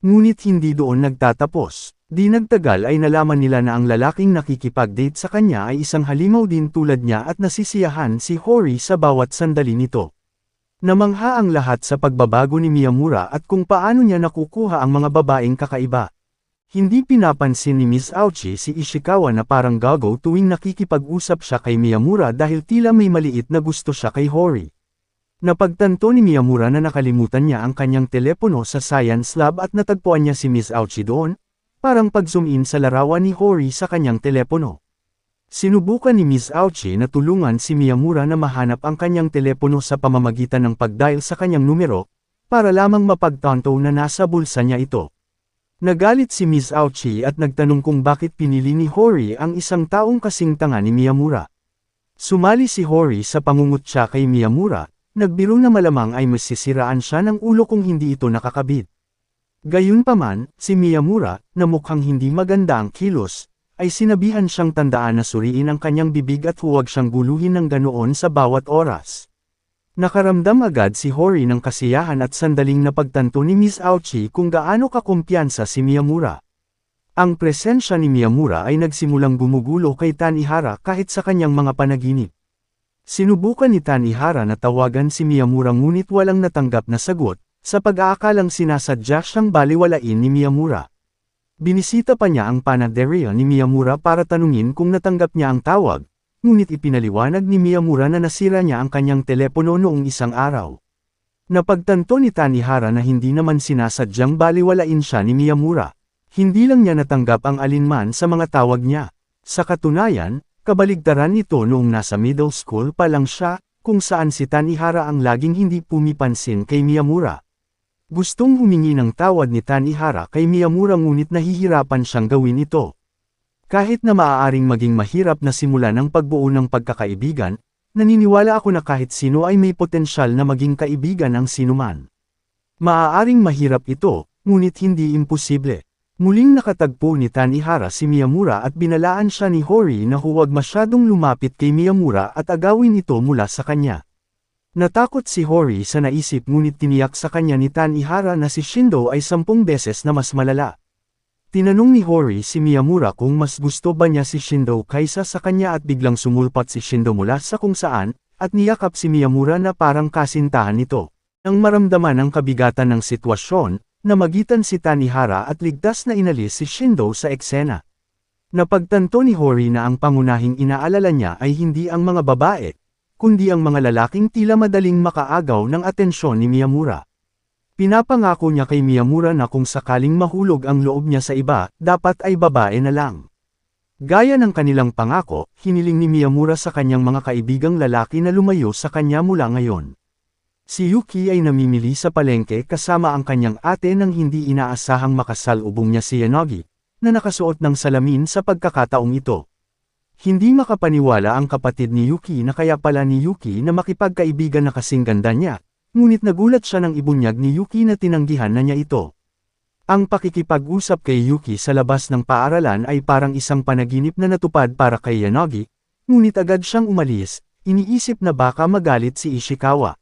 Ngunit hindi doon nagtatapos. Di nagtagal ay nalaman nila na ang lalaking nakikipag-date sa kanya ay isang halimaw din tulad niya at nasisiyahan si Hori sa bawat sandali nito. Namangha ang lahat sa pagbabago ni Miyamura at kung paano niya nakukuha ang mga babaeng kakaiba. Hindi pinapansin ni Miss Ouchi si Ishikawa na parang gago tuwing nakikipag-usap siya kay Miyamura dahil tila may maliit na gusto siya kay Hori. Napagtanto ni Miyamura na nakalimutan niya ang kanyang telepono sa science lab at natagpuan niya si Miss Ouchi doon, parang pag-zoom in sa larawan ni Hori sa kanyang telepono. Sinubukan ni Miss Ouchi na tulungan si Miyamura na mahanap ang kanyang telepono sa pamamagitan ng pag-dial sa kanyang numero, para lamang mapagtanto na nasa bulsa niya ito. Nagalit si Miss Ouchi at nagtanong kung bakit pinili ni Hori ang isang taong kasing tanga ni Miyamura. Sumali si Hori sa pangungutya kay Miyamura, nagbiro na malamang ay masisiraan siya ng ulo kung hindi ito nakakabit. Gayunpaman, si Miyamura, na mukhang hindi maganda ang kilos, ay sinabihan siyang tandaan na suriin ang kanyang bibig at huwag siyang guluhin ng ganoon sa bawat oras. Nakaramdam agad si Hori ng kasiyahan at sandaling napagtanto ni Miss Ouchi kung gaano kakumpiyansa si Miyamura. Ang presensya ni Miyamura ay nagsimulang gumugulo kay Tanihara kahit sa kanyang mga panaginip. Sinubukan ni Tanihara na tawagan si Miyamura ngunit walang natanggap na sagot, sa pag-aakalang sinasadya siyang baliwalain ni Miyamura. Binisita pa niya ang panaderia ni Miyamura para tanungin kung natanggap niya ang tawag, ngunit ipinaliwanag ni Miyamura na nasira niya ang kanyang telepono noong isang araw. Napagtanto ni Tanihara na hindi naman sinasadyang baliwalain siya ni Miyamura. Hindi lang niya natanggap ang alinman sa mga tawag niya. Sa katunayan, kabaligtaran nito noong nasa middle school pa lang siya, kung saan si Tanihara ang laging hindi pumipansin kay Miyamura. Gustong humingi ng tawad ni Tanihara kay Miyamura ngunit nahihirapan siyang gawin ito. Kahit na maaaring maging mahirap na simulan ang pagbuo ng pagkakaibigan, naniniwala ako na kahit sino ay may potensyal na maging kaibigan ng sinuman. Maaaring mahirap ito, ngunit hindi imposible. Muling nakatagpo ni Tanihara si Miyamura at binalaan siya ni Hori na huwag masyadong lumapit kay Miyamura at agawin ito mula sa kanya. Natakot si Hori sa naisip ngunit tiniyak sa kanya ni Tanihara na si Shindo ay 10 beses na mas malala. Tinanong ni Hori si Miyamura kung mas gusto ba niya si Shindo kaysa sa kanya at biglang sumulpat si Shindo mula sa kung saan, at niyakap si Miyamura na parang kasintahan nito. Nang maramdaman ang kabigatan ng sitwasyon, namagitan si Tanihara at ligtas na inalis si Shindo sa eksena. Napagtanto ni Hori na ang pangunahing inaalala niya ay hindi ang mga babae, kundi ang mga lalaking tila madaling makaagaw ng atensyon ni Miyamura. Pinapangako niya kay Miyamura na kung sakaling mahulog ang loob niya sa iba, dapat ay babae na lang. Gaya ng kanilang pangako, hiniling ni Miyamura sa kanyang mga kaibigang lalaki na lumayo sa kanya mula ngayon. Si Yuki ay namimili sa palengke kasama ang kanyang ate nang hindi inaasahang makasalubong niya si Yanagi, na nakasuot ng salamin sa pagkakataong ito. Hindi makapaniwala ang kapatid ni Yuki na kaya pala ni Yuki na makipagkaibigan na kasing ganda niya, ngunit nagulat siya nang ibunyag ni Yuki na tinanggihan na niya ito. Ang pakikipag-usap kay Yuki sa labas ng paaralan ay parang isang panaginip na natupad para kay Yanagi, ngunit agad siyang umalis, iniisip na baka magalit si Ishikawa.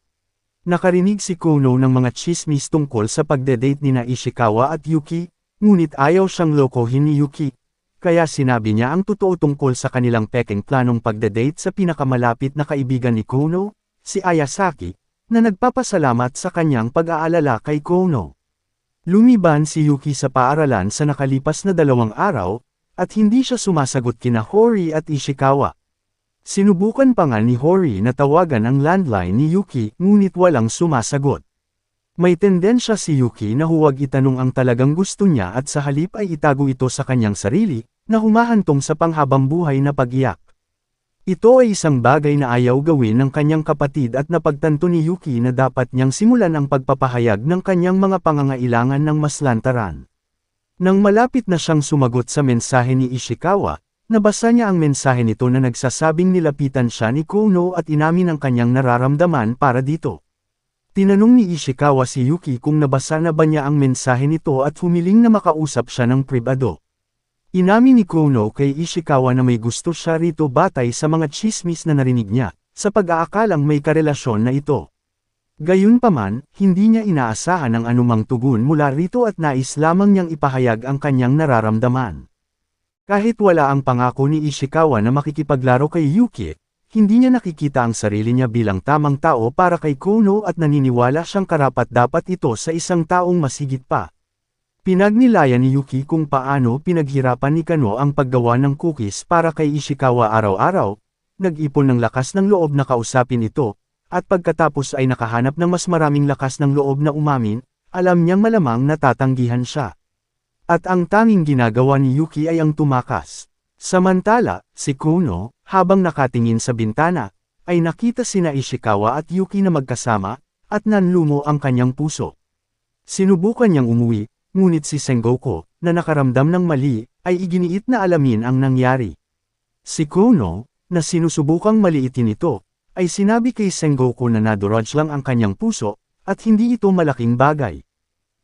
Nakarinig si Kono ng mga chismis tungkol sa pagde-date nina Ishikawa at Yuki, ngunit ayaw siyang lokohin ni Yuki, kaya sinabi niya ang totoo tungkol sa kanilang pekeng planong pagde-date sa pinakamalapit na kaibigan ni Kono, si Ayasaki, na nagpapasalamat sa kanyang pag-aalala kay Kono. Lumiban si Yuki sa paaralan sa nakalipas na 2 araw, at hindi siya sumasagot kina Hori at Ishikawa. Sinubukan pa nga ni Hori na tawagan ang landline ni Yuki ngunit walang sumasagot. May tendensya si Yuki na huwag itanong ang talagang gusto niya at sa halip ay itago ito sa kanyang sarili, na humahantong sa panghabang buhay na pag-iyak. Ito ay isang bagay na ayaw gawin ng kanyang kapatid at napagtanto ni Yuki na dapat niyang simulan ang pagpapahayag ng kanyang mga pangangailangan ng mas lantaran. Nang malapit na siyang sumagot sa mensahe ni Ishikawa, nabasa niya ang mensahe nito na nagsasabing nilapitan siya ni Kono at inamin ang kanyang nararamdaman para dito. Tinanong ni Ishikawa si Yuki kung nabasa na ba niya ang mensahe nito at humiling na makausap siya ng pribado. Inamin ni Kono kay Ishikawa na may gusto siya rito batay sa mga chismis na narinig niya, sa pag-aakalang may karelasyon na ito. Gayunpaman, hindi niya inaasahan ang anumang tugon mula rito at nais lamang niyang ipahayag ang kanyang nararamdaman. Kahit wala ang pangako ni Ishikawa na makikipaglaro kay Yuki, hindi niya nakikita ang sarili niya bilang tamang tao para kay Kono at naniniwala siyang karapat-dapat ito sa isang taong masigit pa. Pinagnilayan ni Yuki kung paano pinaghirapan ni Kano ang paggawa ng cookies para kay Ishikawa araw-araw, nag-ipon ng lakas ng loob na kausapin ito, at pagkatapos ay nakahanap ng mas maraming lakas ng loob na umamin, alam niyang malamang natatanggihan siya. At ang tanging ginagawa ni Yuki ay ang tumakas. Samantala, si Kono, habang nakatingin sa bintana, ay nakita sina Ishikawa at Yuki na magkasama, at nanlumo ang kanyang puso. Sinubukan niyang umuwi, ngunit si Sengoku, na nakaramdam ng mali, ay iginiit na alamin ang nangyari. Si Kono, na sinusubukang maliitin ito, ay sinabi kay Sengoku na naduraj lang ang kanyang puso, at hindi ito malaking bagay.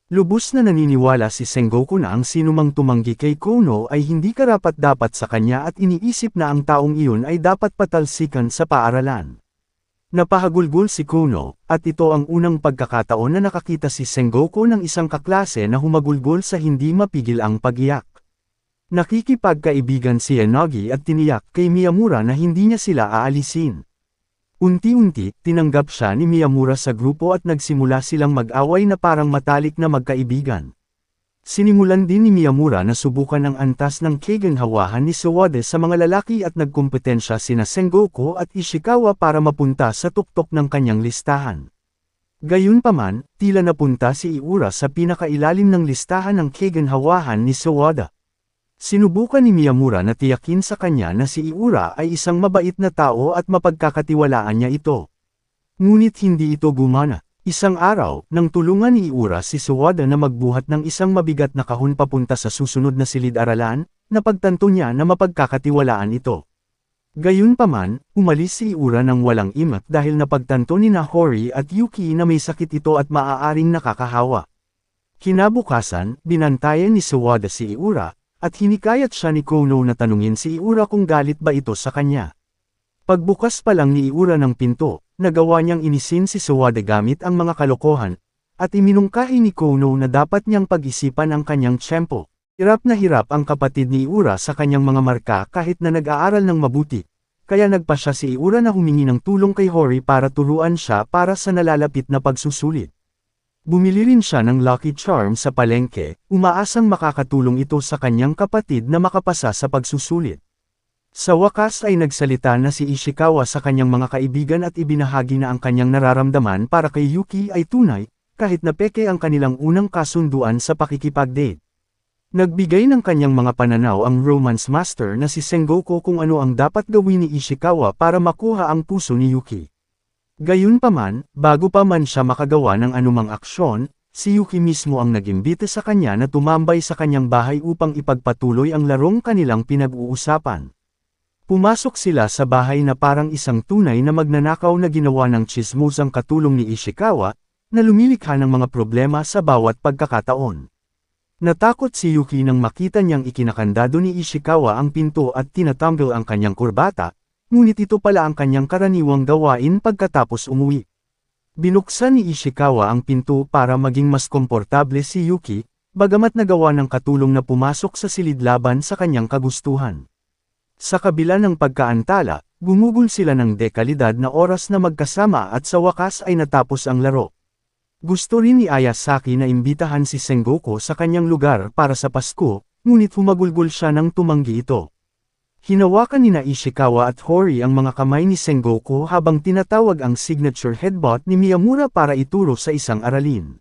Lubos na naniniwala si Sengoku na ang sinumang tumanggi kay Kono ay hindi karapat-dapat sa kanya at iniisip na ang taong iyon ay dapat patalsikan sa paaralan. Napahagulgol si Kono, at ito ang unang pagkakataon na nakakita si Sengoku ng isang kaklase na humagulgol sa hindi mapigil ang pag-iyak. Nakikipagkaibigan si Yanagi at tiniyak kay Miyamura na hindi niya sila aalisin. Unti-unti, tinanggap siya ni Miyamura sa grupo at nagsimula silang mag-away na parang matalik na magkaibigan. Sinimulan din ni Miyamura na subukan ang antas ng keigenhawahan ni Sawada sa mga lalaki at nagkumpetensya sina Sengoku at Ishikawa para mapunta sa tuktok ng kanyang listahan. Gayunpaman, tila napunta si Iura sa pinakailalim ng listahan ng keigenhawahan ni Sawada. Sinubukan ni Miyamura na tiyakin sa kanya na si Iura ay isang mabait na tao at mapagkakatiwalaan niya ito. Ngunit hindi ito gumana. Isang araw, nang tulungan ni Iura si Sawada na magbuhat ng isang mabigat na kahon papunta sa susunod na silid-aralan, napagtanto niya na mapagkakatiwalaan ito. Gayunpaman, umalis si Iura ng walang imak dahil napagtanto ni Hori at Yuki na may sakit ito at maaaring nakakahawa. Kinabukasan, binantayan ni Sawada si Iura, at hinikayat siya ni Kono na tanungin si Iura kung galit ba ito sa kanya. Pagbukas pa lang ni Iura ng pinto, nagawa niyang inisin si Sawada gamit ang mga kalokohan, at iminungkahi ni Kono na dapat niyang pag-isipan ang kanyang tiyempo. Hirap na hirap ang kapatid ni Iura sa kanyang mga marka kahit na nag-aaral ng mabuti, kaya nagpa siya si Iura na humingi ng tulong kay Hori para turuan siya para sa nalalapit na pagsusulit. Bumili rin siya ng Lucky Charm sa palengke, umaasang makakatulong ito sa kanyang kapatid na makapasa sa pagsusulit. Sa wakas ay nagsalita na si Ishikawa sa kanyang mga kaibigan at ibinahagi na ang kanyang nararamdaman para kay Yuki ay tunay, kahit na peke ang kanilang unang kasunduan sa pakikipag-date. Nagbigay ng kanyang mga pananaw ang romance master na si Sengoku kung ano ang dapat gawin ni Ishikawa para makuha ang puso ni Yuki. Gayunpaman, bago pa man siya makagawa ng anumang aksyon, si Yuki mismo ang nagimbita sa kanya na tumambay sa kanyang bahay upang ipagpatuloy ang larong kanilang pinag-uusapan. Pumasok sila sa bahay na parang isang tunay na magnanakaw na ginawa ng tsismusang katulong ni Ishikawa, na lumilikha ng mga problema sa bawat pagkakataon. Natakot si Yuki nang makita niyang ikinakandado ni Ishikawa ang pinto at tinatanggal ang kanyang kurbata, ngunit ito pala ang kanyang karaniwang gawain pagkatapos umuwi. Binuksan ni Ishikawa ang pinto para maging mas komportable si Yuki, bagamat nagawa ng katulong na pumasok sa silid laban sa kanyang kagustuhan. Sa kabila ng pagkaantala, gumugol sila ng dekalidad na oras na magkasama at sa wakas ay natapos ang laro. Gusto rin ni Ayasaki na imbitahan si Sengoku sa kanyang lugar para sa Pasko, ngunit humagulgol siya nang tumanggi ito. Hinawakan ni Ishikawa at Hori ang mga kamay ni Sengoku habang tinatawag ang signature headbutt ni Miyamura para ituro sa isang aralin.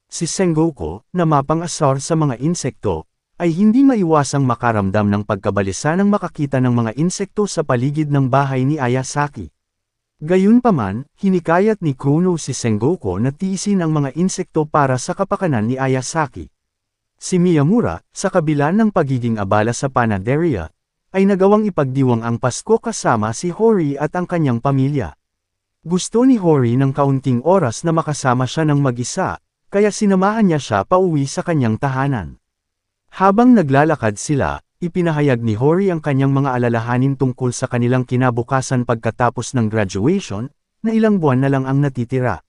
Si Sengoku, na mapang-asar sa mga insekto, ay hindi maiwasang makaramdam ng pagkabalisa nang makakita ng mga insekto sa paligid ng bahay ni Ayasaki. Gayunpaman, hinikayat ni Kuno si Sengoku na tiisin ang mga insekto para sa kapakanan ni Ayasaki. Si Miyamura, sa kabila ng pagiging abala sa panaderia, ay nagawang ipagdiwang ang Pasko kasama si Hori at ang kanyang pamilya. Gusto ni Hori ng kaunting oras na makasama siya ng mag-isa, kaya sinamahan niya siya pauwi sa kanyang tahanan. Habang naglalakad sila, ipinahayag ni Hori ang kanyang mga alalahanin tungkol sa kanilang kinabukasan pagkatapos ng graduation, na ilang buwan na lang ang natitira.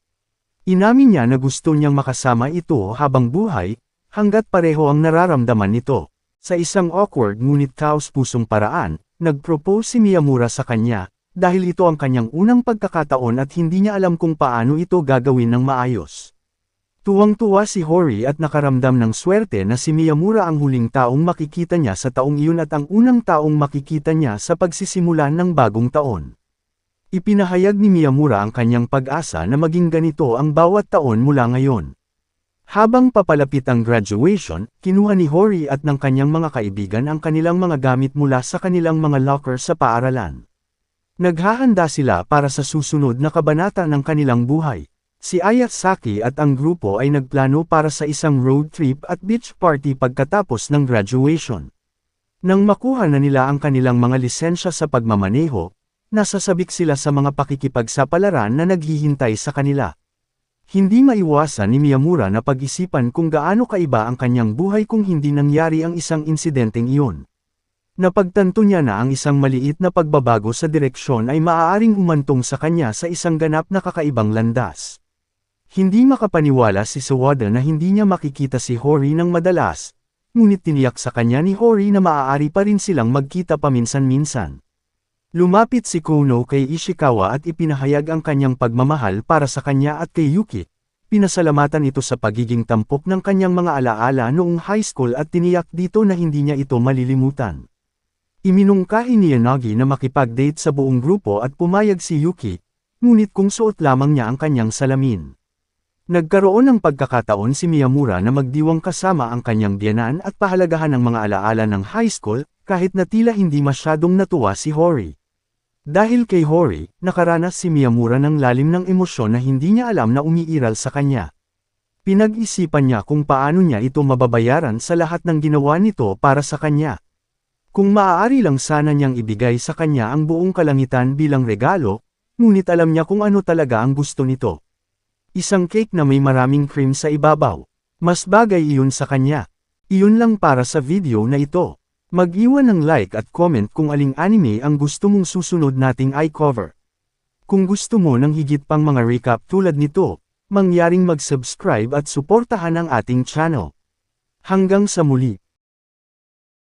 Inamin niya na gusto niyang makasama ito habang buhay, hanggat pareho ang nararamdaman nito. Sa isang awkward ngunit taos-pusong paraan, nag-propose si Miyamura sa kanya, dahil ito ang kanyang unang pagkakataon at hindi niya alam kung paano ito gagawin ng maayos. Tuwang-tuwa si Hori at nakaramdam ng swerte na si Miyamura ang huling taong makikita niya sa taong iyon at ang unang taong makikita niya sa pagsisimulan ng bagong taon. Ipinahayag ni Miyamura ang kanyang pag-asa na maging ganito ang bawat taon mula ngayon. Habang papalapit ang graduation, kinuha ni Hori at ng kanyang mga kaibigan ang kanilang mga gamit mula sa kanilang mga locker sa paaralan. Naghahanda sila para sa susunod na kabanata ng kanilang buhay. Si Ayasaki at ang grupo ay nagplano para sa isang road trip at beach party pagkatapos ng graduation. Nang makuha na nila ang kanilang mga lisensya sa pagmamaneho, nasasabik sila sa mga pakikipagsapalaran na naghihintay sa kanila. Hindi maiwasan ni Miyamura na pag-isipan kung gaano kaiba ang kanyang buhay kung hindi nangyari ang isang insidenteng iyon. Napagtanto niya na ang isang maliit na pagbabago sa direksyon ay maaaring humantong sa kanya sa isang ganap na kakaibang landas. Hindi makapaniwala si Sawada na hindi niya makikita si Hori ng madalas, ngunit tiniyak sa kanya ni Hori na maaari pa rin silang magkita paminsan-minsan. Lumapit si Kuno kay Ishikawa at ipinahayag ang kanyang pagmamahal para sa kanya at kay Yuki. Pinasalamatan ito sa pagiging tampok ng kanyang mga alaala noong high school at tiniyak dito na hindi niya ito malilimutan. Iminungkahi ni Yanagi na makipag-date sa buong grupo at pumayag si Yuki, ngunit kung suot lamang niya ang kanyang salamin. Nagkaroon ng pagkakataon si Miyamura na magdiwang kasama ang kanyang biyenan at pahalagahan ang mga alaala ng high school, kahit na tila hindi masyadong natuwa si Hori. Dahil kay Hori, nakaranas si Miyamura ng lalim ng emosyon na hindi niya alam na umiiral sa kanya. Pinag-isipan niya kung paano niya ito mababayaran sa lahat ng ginawa nito para sa kanya. Kung maaari lang sana niyang ibigay sa kanya ang buong kalangitan bilang regalo, ngunit alam niya kung ano talaga ang gusto nito. Isang cake na may maraming cream sa ibabaw. Mas bagay iyon sa kanya. Iyon lang para sa video na ito. Mag-iwan ng like at comment kung aling anime ang gusto mong susunod nating i-cover. Kung gusto mo ng higit pang mga recap tulad nito, mangyaring mag-subscribe at suportahan ang ating channel. Hanggang sa muli.